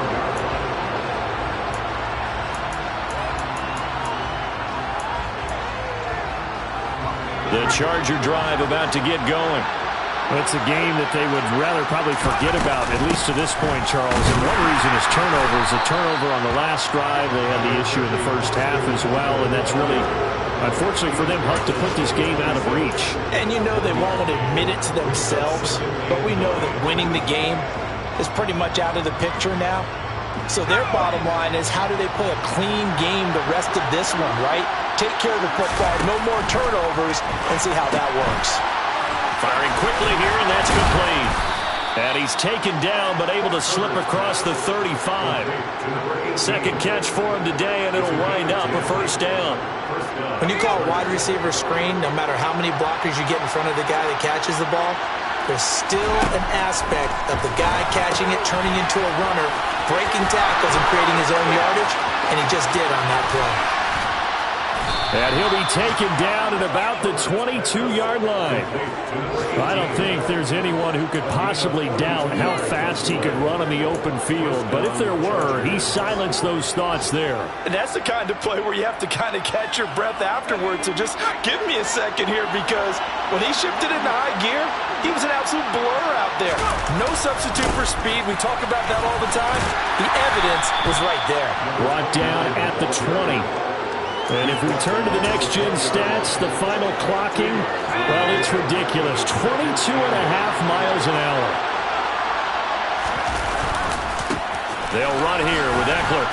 The Charger drive about to get going. It's a game that they would rather probably forget about, at least to this point, Charles. And one reason is turnovers. A turnover on the last drive. They had the issue in the first half as well, and that's really, unfortunately for them, hard to put this game out of reach. And you know they won't admit it to themselves, but we know that winning the game is pretty much out of the picture now. So their bottom line is, how do they play a clean game the rest of this one, right? Take care of the football, no more turnovers, and see how that works. Firing quickly here, and that's complete. And he's taken down, but able to slip across the 35. Second catch for him today, and it'll wind up a first down. When you call a wide receiver screen, no matter how many blockers you get in front of the guy that catches the ball, there's still an aspect of the guy catching it, turning into a runner, breaking tackles and creating his own yardage, and he just did on that play. And he'll be taken down at about the 22-yard line. I don't think there's anyone who could possibly doubt how fast he could run on the open field. But if there were, he silenced those thoughts there. And that's the kind of play where you have to kind of catch your breath afterwards. So just give me a second here, because when he shifted into high gear, he was an absolute blur out there. No substitute for speed. We talk about that all the time. The evidence was right there. Brought down at the 20. And if we turn to the next-gen stats, the final clocking, well, it's ridiculous. 22.5 miles an hour. They'll run here with Eckler.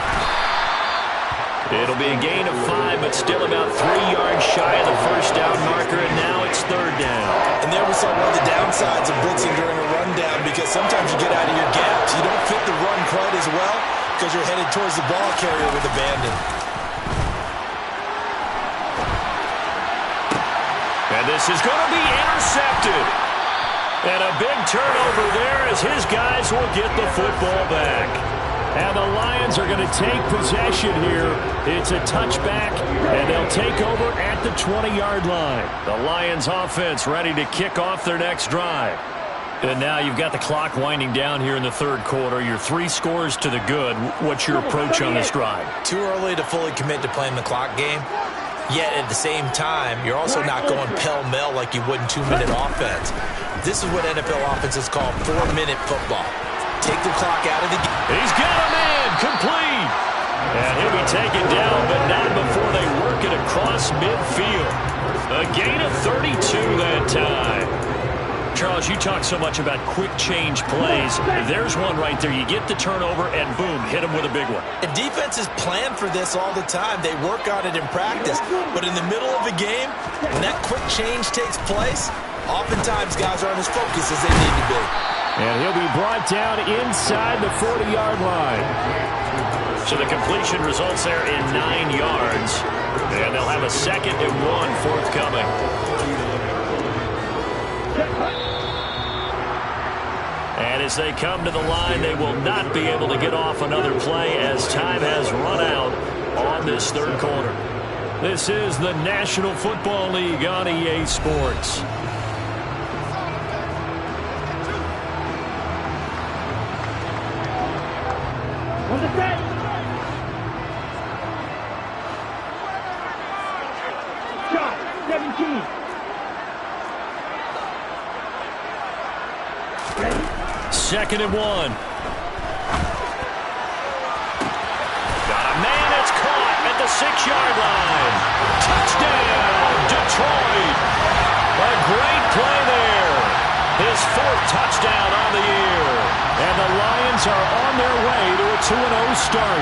It'll be a gain of 5, but still about 3 yards shy of the first down marker, and now it's third down. And there we saw one of the downsides of blitzing during a rundown, because sometimes you get out of your gaps. You don't fit the run quite as well because you're headed towards the ball carrier with abandon. And this is going to be intercepted. And a big turnover there as his guys will get the football back. And the Lions are going to take possession here. It's a touchback, and they'll take over at the 20-yard line. The Lions offense ready to kick off their next drive. And now you've got the clock winding down here in the third quarter. You're 3 scores to the good. What's your approach on this drive? Too early to fully commit to playing the clock game. Yet at the same time, you're also not going pell-mell like you would in 2-minute offense. This is what NFL offenses call 4-minute football. Take the clock out of the game. He's got a man complete. And he'll be taken down, but not before they work it across midfield. A gain of 32 that time. Charles, you talk so much about quick change plays. There's one right there. You get the turnover, and boom, hit him with a big one. And defenses plan for this all the time. They work on it in practice. But in the middle of a game, when that quick change takes place, oftentimes guys aren't as focused as they need to be. And he'll be brought down inside the 40-yard line. So the completion results there in 9 yards. And they'll have a 2nd and 1 forthcoming. And as they come to the line, they will not be able to get off another play as time has run out on this third quarter. This is the National Football League on EA Sports. On the set. Shot, 17. Ready? 2nd and 1. Got a man, it's caught at the 6-yard line. Touchdown, Detroit. A great play there. His 4th touchdown on the year. And the Lions are on their way to a 2-0 start.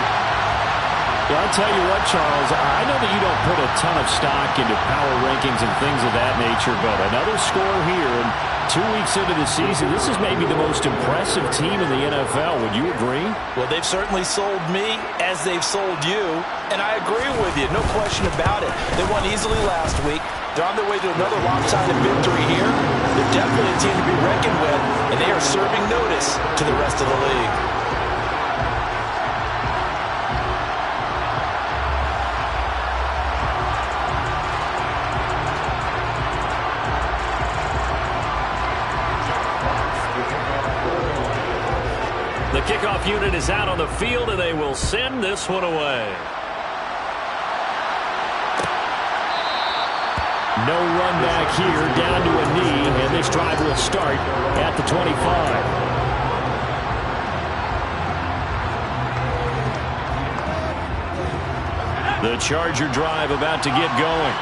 Yeah, I'll tell you what, Charles, I know that you don't put a ton of stock into power rankings and things of that nature, but another score here, and 2 weeks into the season, this is maybe the most impressive team in the NFL. Would you agree? Well, they've certainly sold me as they've sold you, and I agree with you, no question about it. They won easily last week. They're on their way to another lopsided victory here. They're definitely a team to be reckoned with, and they are serving notice to the rest of the league. The kickoff unit is out on the field, and they will send this one away. No run back here, down to a knee, and this drive will start at the 25. The Charger drive about to get going.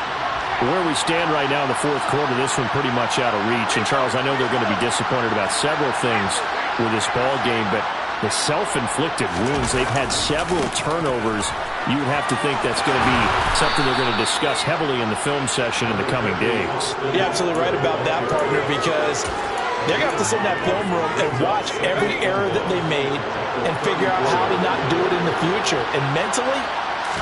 Where we stand right now in the 4th quarter, this one pretty much out of reach. And, Charles, I know they're going to be disappointed about several things with this ball game, but the self-inflicted wounds, they've had several turnovers. You would have to think that's going to be something they're going to discuss heavily in the film session in the coming days. You're absolutely right about that, partner, because they're going to have to sit in that film room and watch every error that they made and figure out how to not do it in the future. And mentally,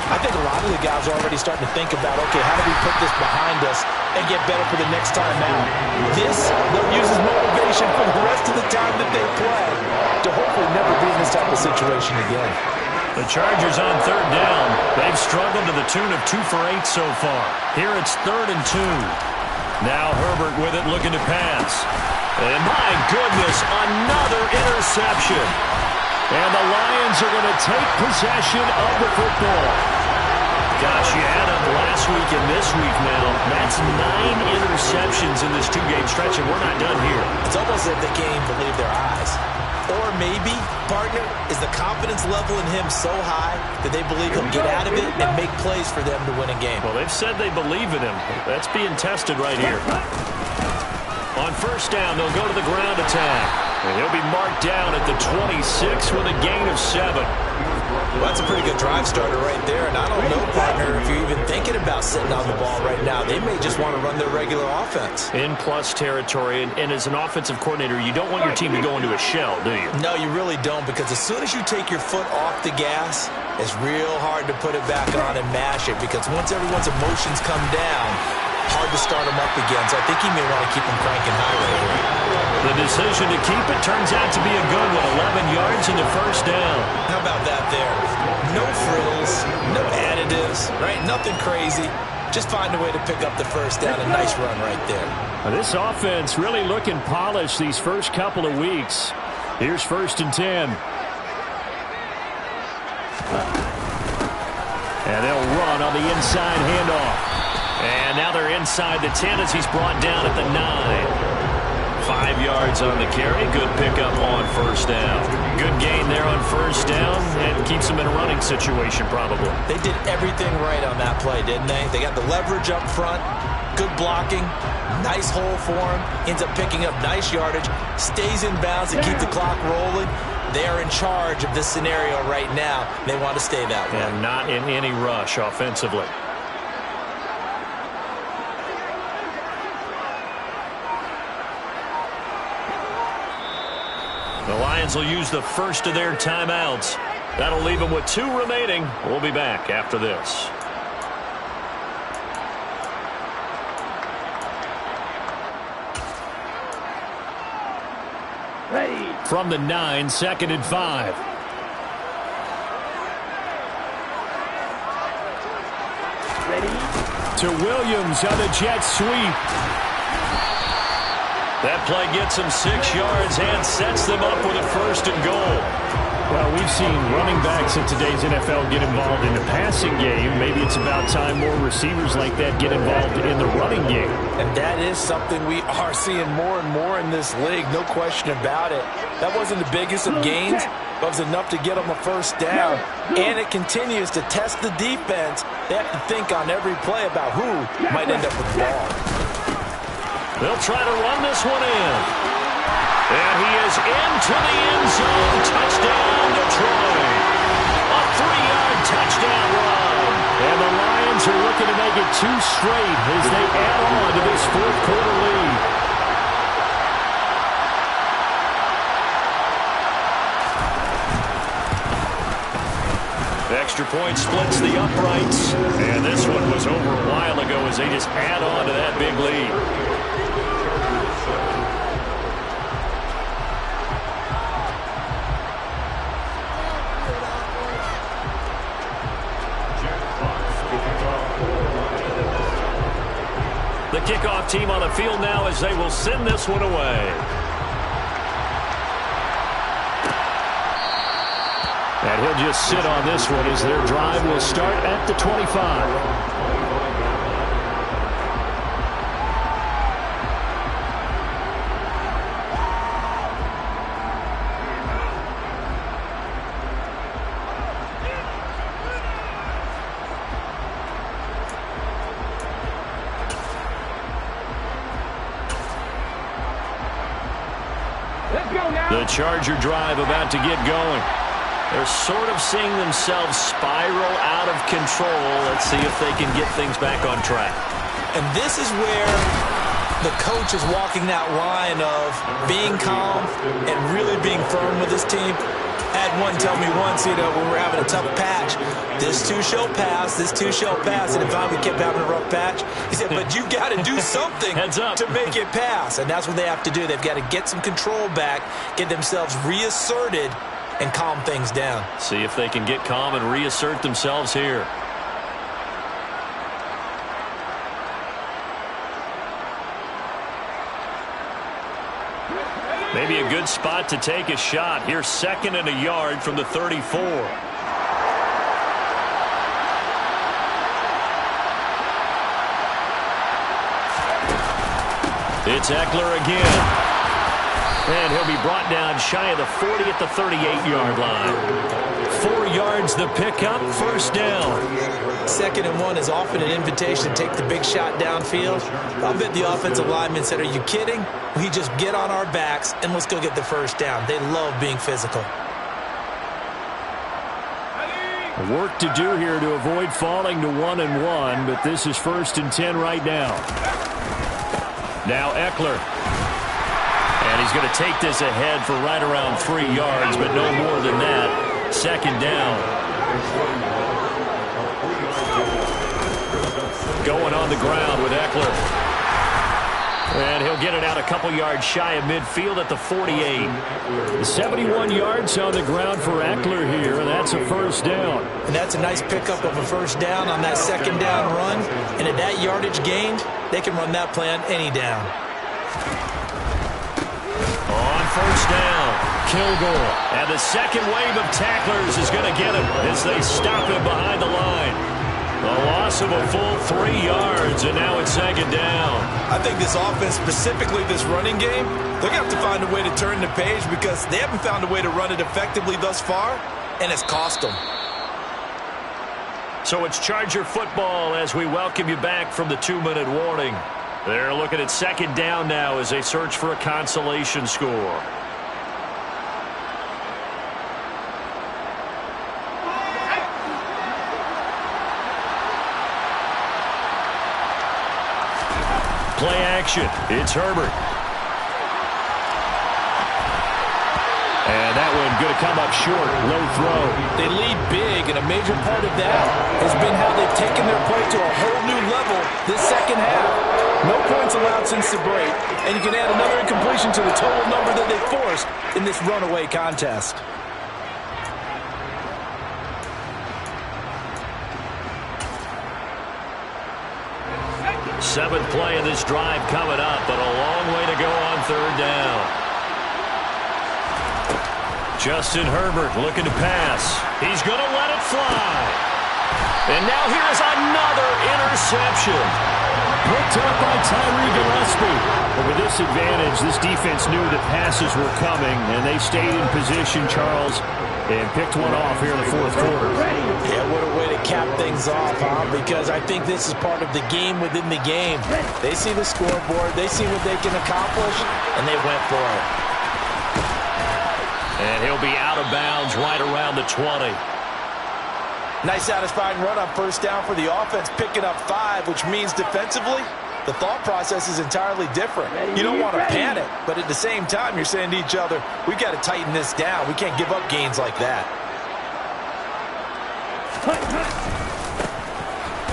I think a lot of the guys are already starting to think about, okay, how do we put this behind us and get better for the next time out? This, they'll use as motivation for the rest of the time that they play to hopefully never be in this type of situation again. The Chargers on 3rd down. They've struggled to the tune of 2 for 8 so far. Here it's 3rd and 2. Now Herbert with it, looking to pass. And my goodness, another interception. And the Lions are going to take possession of the football. Gosh, you add up last week and this week now. That's 9 interceptions in this 2-game stretch, and we're not done here. It's almost as if they can't even believe their eyes. Or maybe, partner, is the confidence level in him so high that they believe he'll get out of it and make plays for them to win a game. Well, they've said they believe in him. That's being tested right here. On 1st down, they'll go to the ground attack. And he'll be marked down at the 26 with a gain of 7. Well, that's a pretty good drive starter right there. And I don't know, partner, if you're even thinking about sitting on the ball right now. They may just want to run their regular offense. In plus territory. And as an offensive coordinator, you don't want your team to go into a shell, do you? No, you really don't. Because as soon as you take your foot off the gas, it's real hard to put it back on and mash it. Because once everyone's emotions come down, hard to start them up again. So I think he may want to keep them cranking high right here. The decision to keep it turns out to be a good one. 11 yards in the 1st down. How about that there? No frills, no additives, right? Nothing crazy. Just find a way to pick up the 1st down. A nice run right there. Now, this offense really looking polished these first couple of weeks. Here's 1st and 10. And they'll run on the inside handoff. And now they're inside the 10 as he's brought down at the 9. 5 yards on the carry. Good pickup on 1st down. Good gain there on 1st down and keeps them in a running situation probably. They did everything right on that play, didn't they? They got the leverage up front, good blocking, nice hole for him, ends up picking up nice yardage, stays in bounds and keep the clock rolling. They are in charge of this scenario right now. They want to stay that way. And not in any rush offensively. The Lions will use the first of their timeouts. That'll leave them with 2 remaining. We'll be back after this. Ready. From the 9, 2nd and 5. Ready. To Williams on the jet sweep. That play gets them 6 yards and sets them up with a 1st and goal. Well, we've seen running backs in today's NFL get involved in the passing game. Maybe it's about time more receivers like that get involved in the running game. And that is something we are seeing more and more in this league, no question about it. That wasn't the biggest of gains, but it was enough to get them a first down. And it continues to test the defense. They have to think on every play about who might end up with the ball. They'll try to run this one in. And he is into the end zone. Touchdown, Detroit. A 3-yard touchdown run. And the Lions are looking to make it 2 straight as they add on to this fourth-quarter lead. Extra point splits the uprights. And this one was over a while ago as they just add on to that big lead. The kickoff team on the field now as they will send this one away. And he'll just sit on this one as their drive will start at the 25. The Charger drive about to get going. They're sort of seeing themselves spiral out of control. Let's see if they can get things back on track. And this is where the coach is walking that line of being calm and really being firm with his team. I had one tell me once, when we were having a tough patch, this too shall pass, this too shall pass. And in fact, we kept having a rough patch. He said, but you got to do something to make it pass. And that's what they have to do. They've got to get some control back, get themselves reasserted, and calm things down. See if they can get calm and reassert themselves here. Maybe a good spot to take a shot. Here's 2nd and a yard from the 34. It's Eckler again. And he'll be brought down shy of the 40 at the 38-yard line. 4 yards the pickup, first down. 2nd and 1 is often an invitation to take the big shot downfield. I bet the offensive lineman said, are you kidding? We just get on our backs and let's go get the first down. They love being physical. Work to do here to avoid falling to 1-1, but this is 1st and 10 right now. Now Eckler. And he's going to take this ahead for right around 3 yards, but no more than that. 2nd down. Going on the ground with Eckler. And he'll get it out a couple yards shy of midfield at the 48. 71 yards on the ground for Eckler here, and that's a first down. And that's a nice pickup of a first down on that 2nd down run. And at that yardage gained, they can run that play on any down. On first down, Kilgore. And the second wave of tacklers is going to get him as they stop him behind the line. A loss of a full 3 yards, and now it's 2nd down. I think this offense, specifically this running game, they're going to have to find a way to turn the page because they haven't found a way to run it effectively thus far, and it's cost them. So it's Charger football as we welcome you back from the 2-minute warning. They're looking at 2nd down now as they search for a consolation score. Play action. It's Herbert. And that one going to come up short. Low throw. They lead big, and a major part of that has been how they've taken their play to a whole new level this second half. No points allowed since the break, and you can add another incompletion to the total number that they forced in this runaway contest. Seventh play of this drive coming up, but a long way to go on 3rd down. Justin Herbert looking to pass. He's going to let it fly. And now here's another interception. Picked up by Tyree Gillespie. But with this advantage, this defense knew that passes were coming, and they stayed in position, Charles, and picked one off here in the fourth quarter. Yeah, what a way to cap things off, huh? Because I think this is part of the game within the game. They see the scoreboard, they see what they can accomplish, and they went for it. And he'll be out of bounds right around the 20. Nice satisfying run on first down for the offense, picking up 5, which means defensively, the thought process is entirely different. You don't want to panic, but at the same time, you're saying to each other, we got to tighten this down. We can't give up gains like that.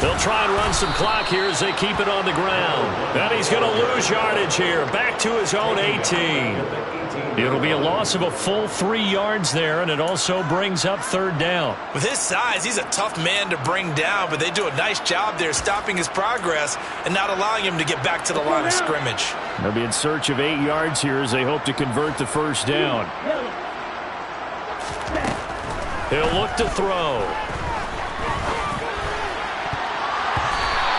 They'll try and run some clock here as they keep it on the ground. And he's going to lose yardage here, back to his own 18. It'll be a loss of a full 3 yards there, and it also brings up third down. With his size, he's a tough man to bring down, but they do a nice job there stopping his progress and not allowing him to get back to the line of scrimmage. They'll be in search of 8 yards here as they hope to convert the first down. He'll look to throw.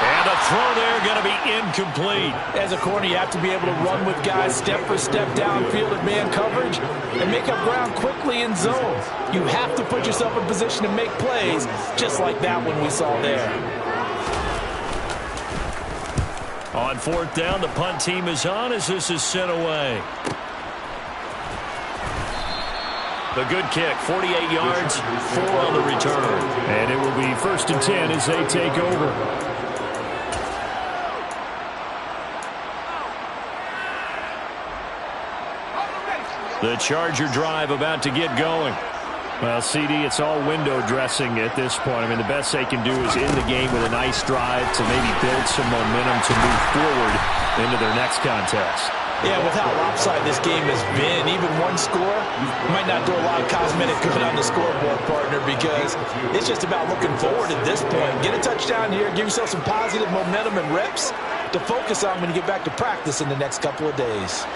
And a throw there going to be incomplete. As a corner, you have to be able to run with guys step for step downfield in man coverage and make up ground quickly in zone. You have to put yourself in position to make plays, just like that one we saw there. On fourth down, the punt team is on as this is sent away. The good kick, 48 yards, 4 on the return. And it will be 1st and 10 as they take over. The Charger drive about to get going. Well, CD, it's all window dressing at this point. I mean, the best they can do is end the game with a nice drive to maybe build some momentum to move forward into their next contest. Yeah, with how lopsided this game has been, even one score might not do a lot of cosmetic good on the scoreboard, partner, because it's just about looking forward at this point. Get a touchdown here, give yourself some positive momentum and reps to focus on when you get back to practice in the next couple of days.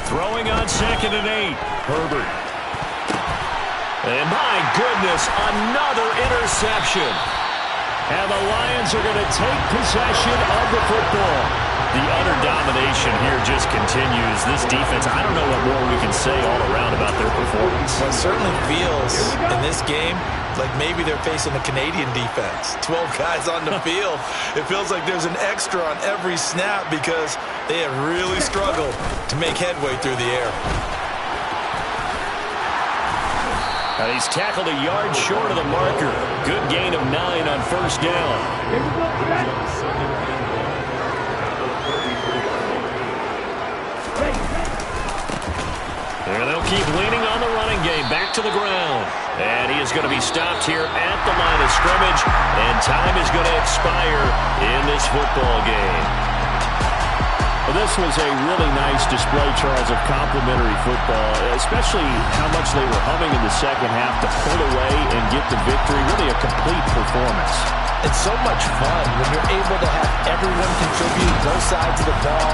Throwing on 2nd and 8. Herbert. And my goodness, another interception. And the Lions are going to take possession of the football. The utter domination here just continues. This defense, I don't know what more we can say all around about their performance. Well, it certainly feels in this game like maybe they're facing a Canadian defense. 12 guys on the field. It feels like there's an extra on every snap because they have really struggled to make headway through the air. And he's tackled a yard short of the marker. Good gain of 9 on first down. And they'll keep leaning on the running game. Back to the ground. And he is going to be stopped here at the line of scrimmage. And time is going to expire in this football game. Well, this was a really nice display, Charles, of complimentary football, especially how much they were humming in the second half to pull away and get the victory. Really a complete performance. It's so much fun when you're able to have everyone contribute both sides of the ball.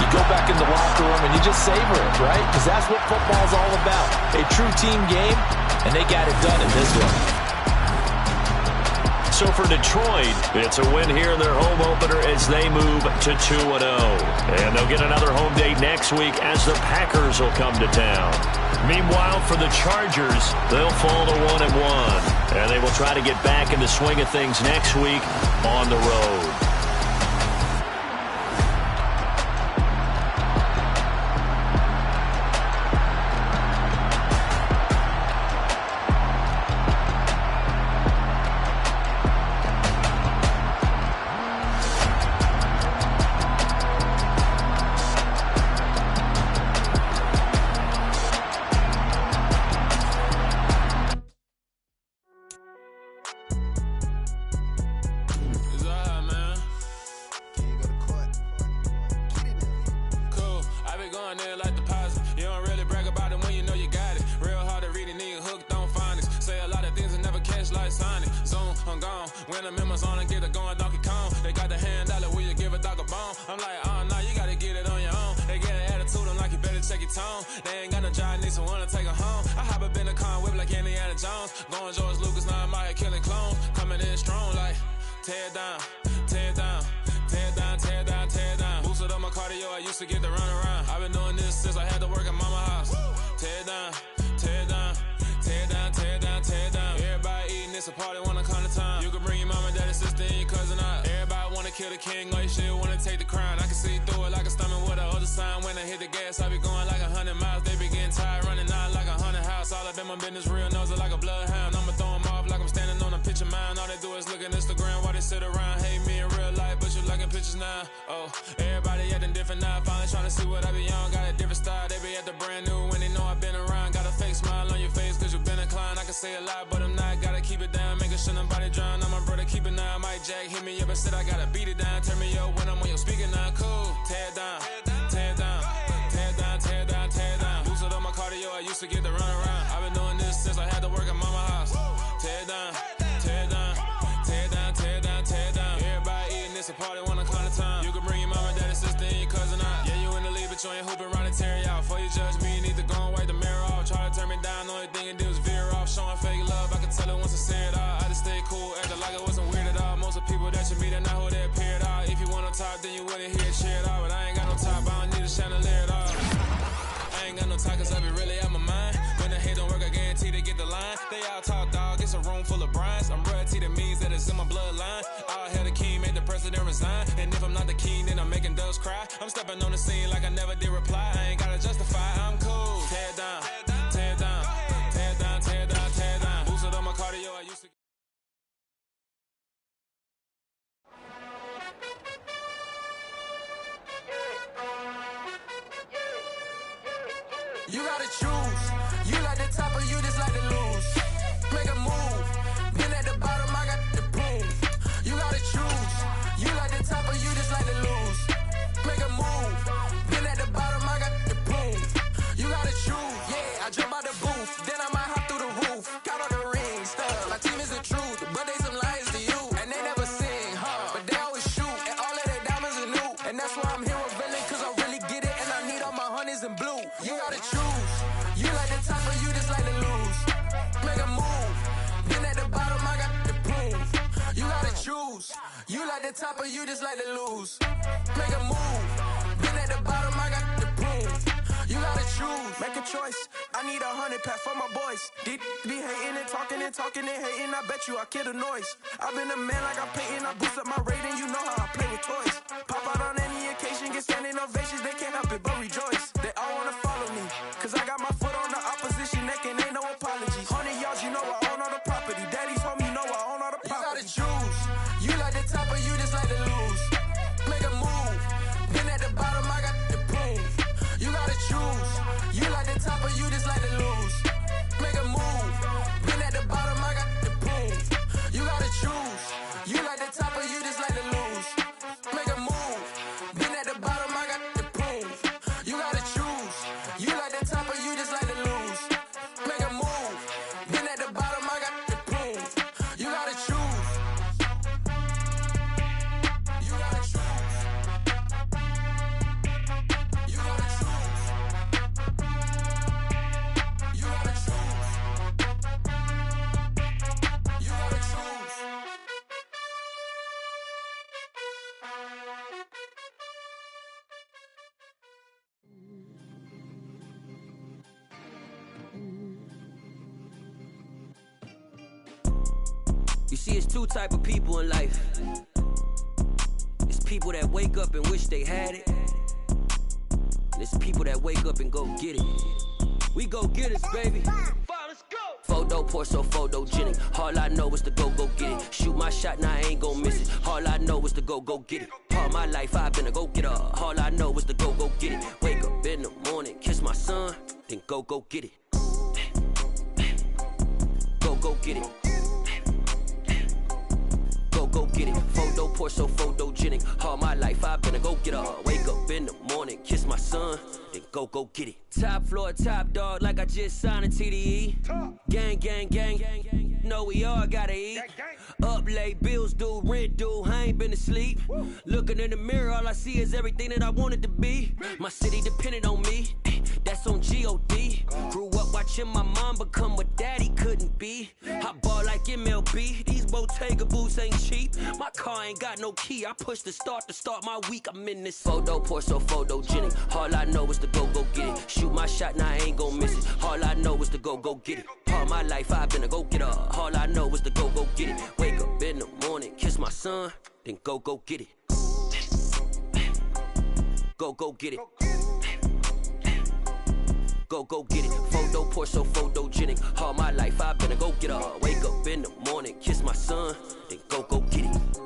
You go back in the locker room and you just savor it, right? Because that's what football's all about. A true team game, and they got it done in this one. So for Detroit, it's a win here in their home opener as they move to 2-0. And they'll get another home date next week as the Packers will come to town. Meanwhile, for the Chargers, they'll fall to 1-1. And they will try to get back in the swing of things next week on the road. Going George Lucas, now I'm out here killing clones. Coming in strong like, tear down, tear down, tear down, tear down, tear down. Boosted up my cardio, I used to get to run around. I've been doing this since I had to work at mama house. Tear down, tear down, tear down, tear down, tear down. Everybody eating, it's a party, wanna come to time. You can bring your mama, daddy, sister, and your cousin out. Everybody wanna kill the king, or you shit wanna take the crown. I can see through it like a stomach with a other sign. When I hit the gas, I be going like 100 miles. They be getting tired, running out like 100 house. All up in my business, real nose like a bloodhound. I'ma throw 'em off like I'm standing on a picture mound. All they do is look at Instagram while they sit around. Hate me in real life, but you liking pictures now. Oh, everybody acting different now. Finally trying to see what I be on. Got a different style, they be at the brand new when they know I've been around. Got a fake smile on your face cause you been inclined. I can say a lot, but I'm not. Gotta keep it down, making sure nobody drown. I'm my brother, keep it now. Mike Jack hit me up and said I gotta beat it down. Turn me up when I'm on your speaker now. Cool, tear down, tear down, tear down, tear down, tear down. Boosted up my cardio, I used to get to run around. I've been doing this since I had to work at mama house. Tear down, tear down, tear down, tear down, tear down. Everybody eating, it's a party, wanna come to time. You can bring your mama, daddy, sister, and your cousin out. Yeah, you in the lead, but you ain't hooping around and tear you out. Before you judge me, you need to go and wipe the mirror off. Try to turn me down, the only thing you do is veer off. Showing fake love, I can tell it once I say it all. I just stay cool, acting like it wasn't weird at all. Most of the people that you meet are not who they appear at all. If you want on top, then you wouldn't hear it cheer at all. But I ain't got no top, I don't need a chandelier at all. I ain't got no time cause I be really out my mind. When the hate don't work, I guarantee they get the line. They all talk dog, it's a room full of brinds. I'm royalty, that means that it's in my bloodline. All hell the king, made the president resign. And if I'm not the king, then I'm making doves cry. I'm stepping on the scene like I never did reply. I ain't gotta justify, I'm cool. Tear down, tear down, tear down, tear down, tear down. Boosted on my cardio, I used to. You gotta choose. You like the top or you just like to lose. Make a move. Been at the bottom, I got the prove. You gotta choose. You like the top or you just like to lose. Make a move. Been at the bottom, I got the prove. You gotta choose. Yeah, I jump out the booth. Then I might hop through the roof. Count on the rings, stuff. My team is the truth, but they some liars to you. And they never sing, but they always shoot. And all of their diamonds are new. And that's why I'm here with villain, cause I really get it. And I need all my honeys in blue. You gotta choose. You like the top or you just like to lose. Make a move. Been at the bottom, I got the proof. You gotta choose. You like the top or you just like to lose. Make a move. Been at the bottom, I got the proof. You gotta choose. Make a choice. I need 100 pack for my boys. Deep be hating and talking and talking and hating. I bet you I kill the noise. I've been a man like I'm Peyton. I boost up my rating. You know how I play with toys. Pop out on any occasion, get standing ovations. They can't help it but rejoice. They all wanna follow me, cause I got my foot on the opposition neck and ain't no apologies. 100 yards, you know I own all the property. Daddy's home, you know I own all the property. You gotta choose. You like the top or you just like to lose. Make a move. Been at the bottom, I got the proof. You gotta choose. You like the top or you just like to lose. Make a move. Been at the bottom, I got the proof. You gotta choose. You like the top or you just like to lose. Make a move. Been at the bottom, I got the proof. You gotta choose. You like the top or you just like to lose. Make a move. Been at the bottom, I got the proof. You gotta choose. You gotta choose. You gotta choose. You gotta choose. You gotta choose. You see, it's two type of people in life. It's people that wake up and wish they had it. And it's people that wake up and go get it. We go get it, baby. Photo poor, so photogenic. All I know is to go get it. Shoot my shot, now I ain't gon' miss it. All I know is to go get it. All my life I've been a go-getter. All I know is to go get it. Wake up in the morning, kiss my son, then go get it. Go get it. Go get it. Photo poor, so photogenic. All my life I've been a go-getter. Wake up in the morning, kiss my son, then go get it. Top floor, top dog, like I just signed a TDE. Gang, gang, gang, gang. Know we all gotta eat. Up late, bills due, rent due, I ain't been asleep. Looking in the mirror, all I see is everything that I wanted to be. My city depended on me, that's on G.O.D. Grew up watching Watching my mom become what daddy couldn't be. I ball like MLB, these Bottega boots ain't cheap. My car ain't got no key, I push the start to start my week. I'm in this photo, pour so photogenic. All I know is to go get it. Shoot my shot, now I ain't gon' miss it. All I know is to go get it. All my life I've been a go-getter. All I know is to go get it. Wake up in the morning, kiss my son, then go get it. Go get it. Go get it. Photo, pour so photogenic. All my life I've been a go-getter. Wake up in the morning, kiss my son, then go get it.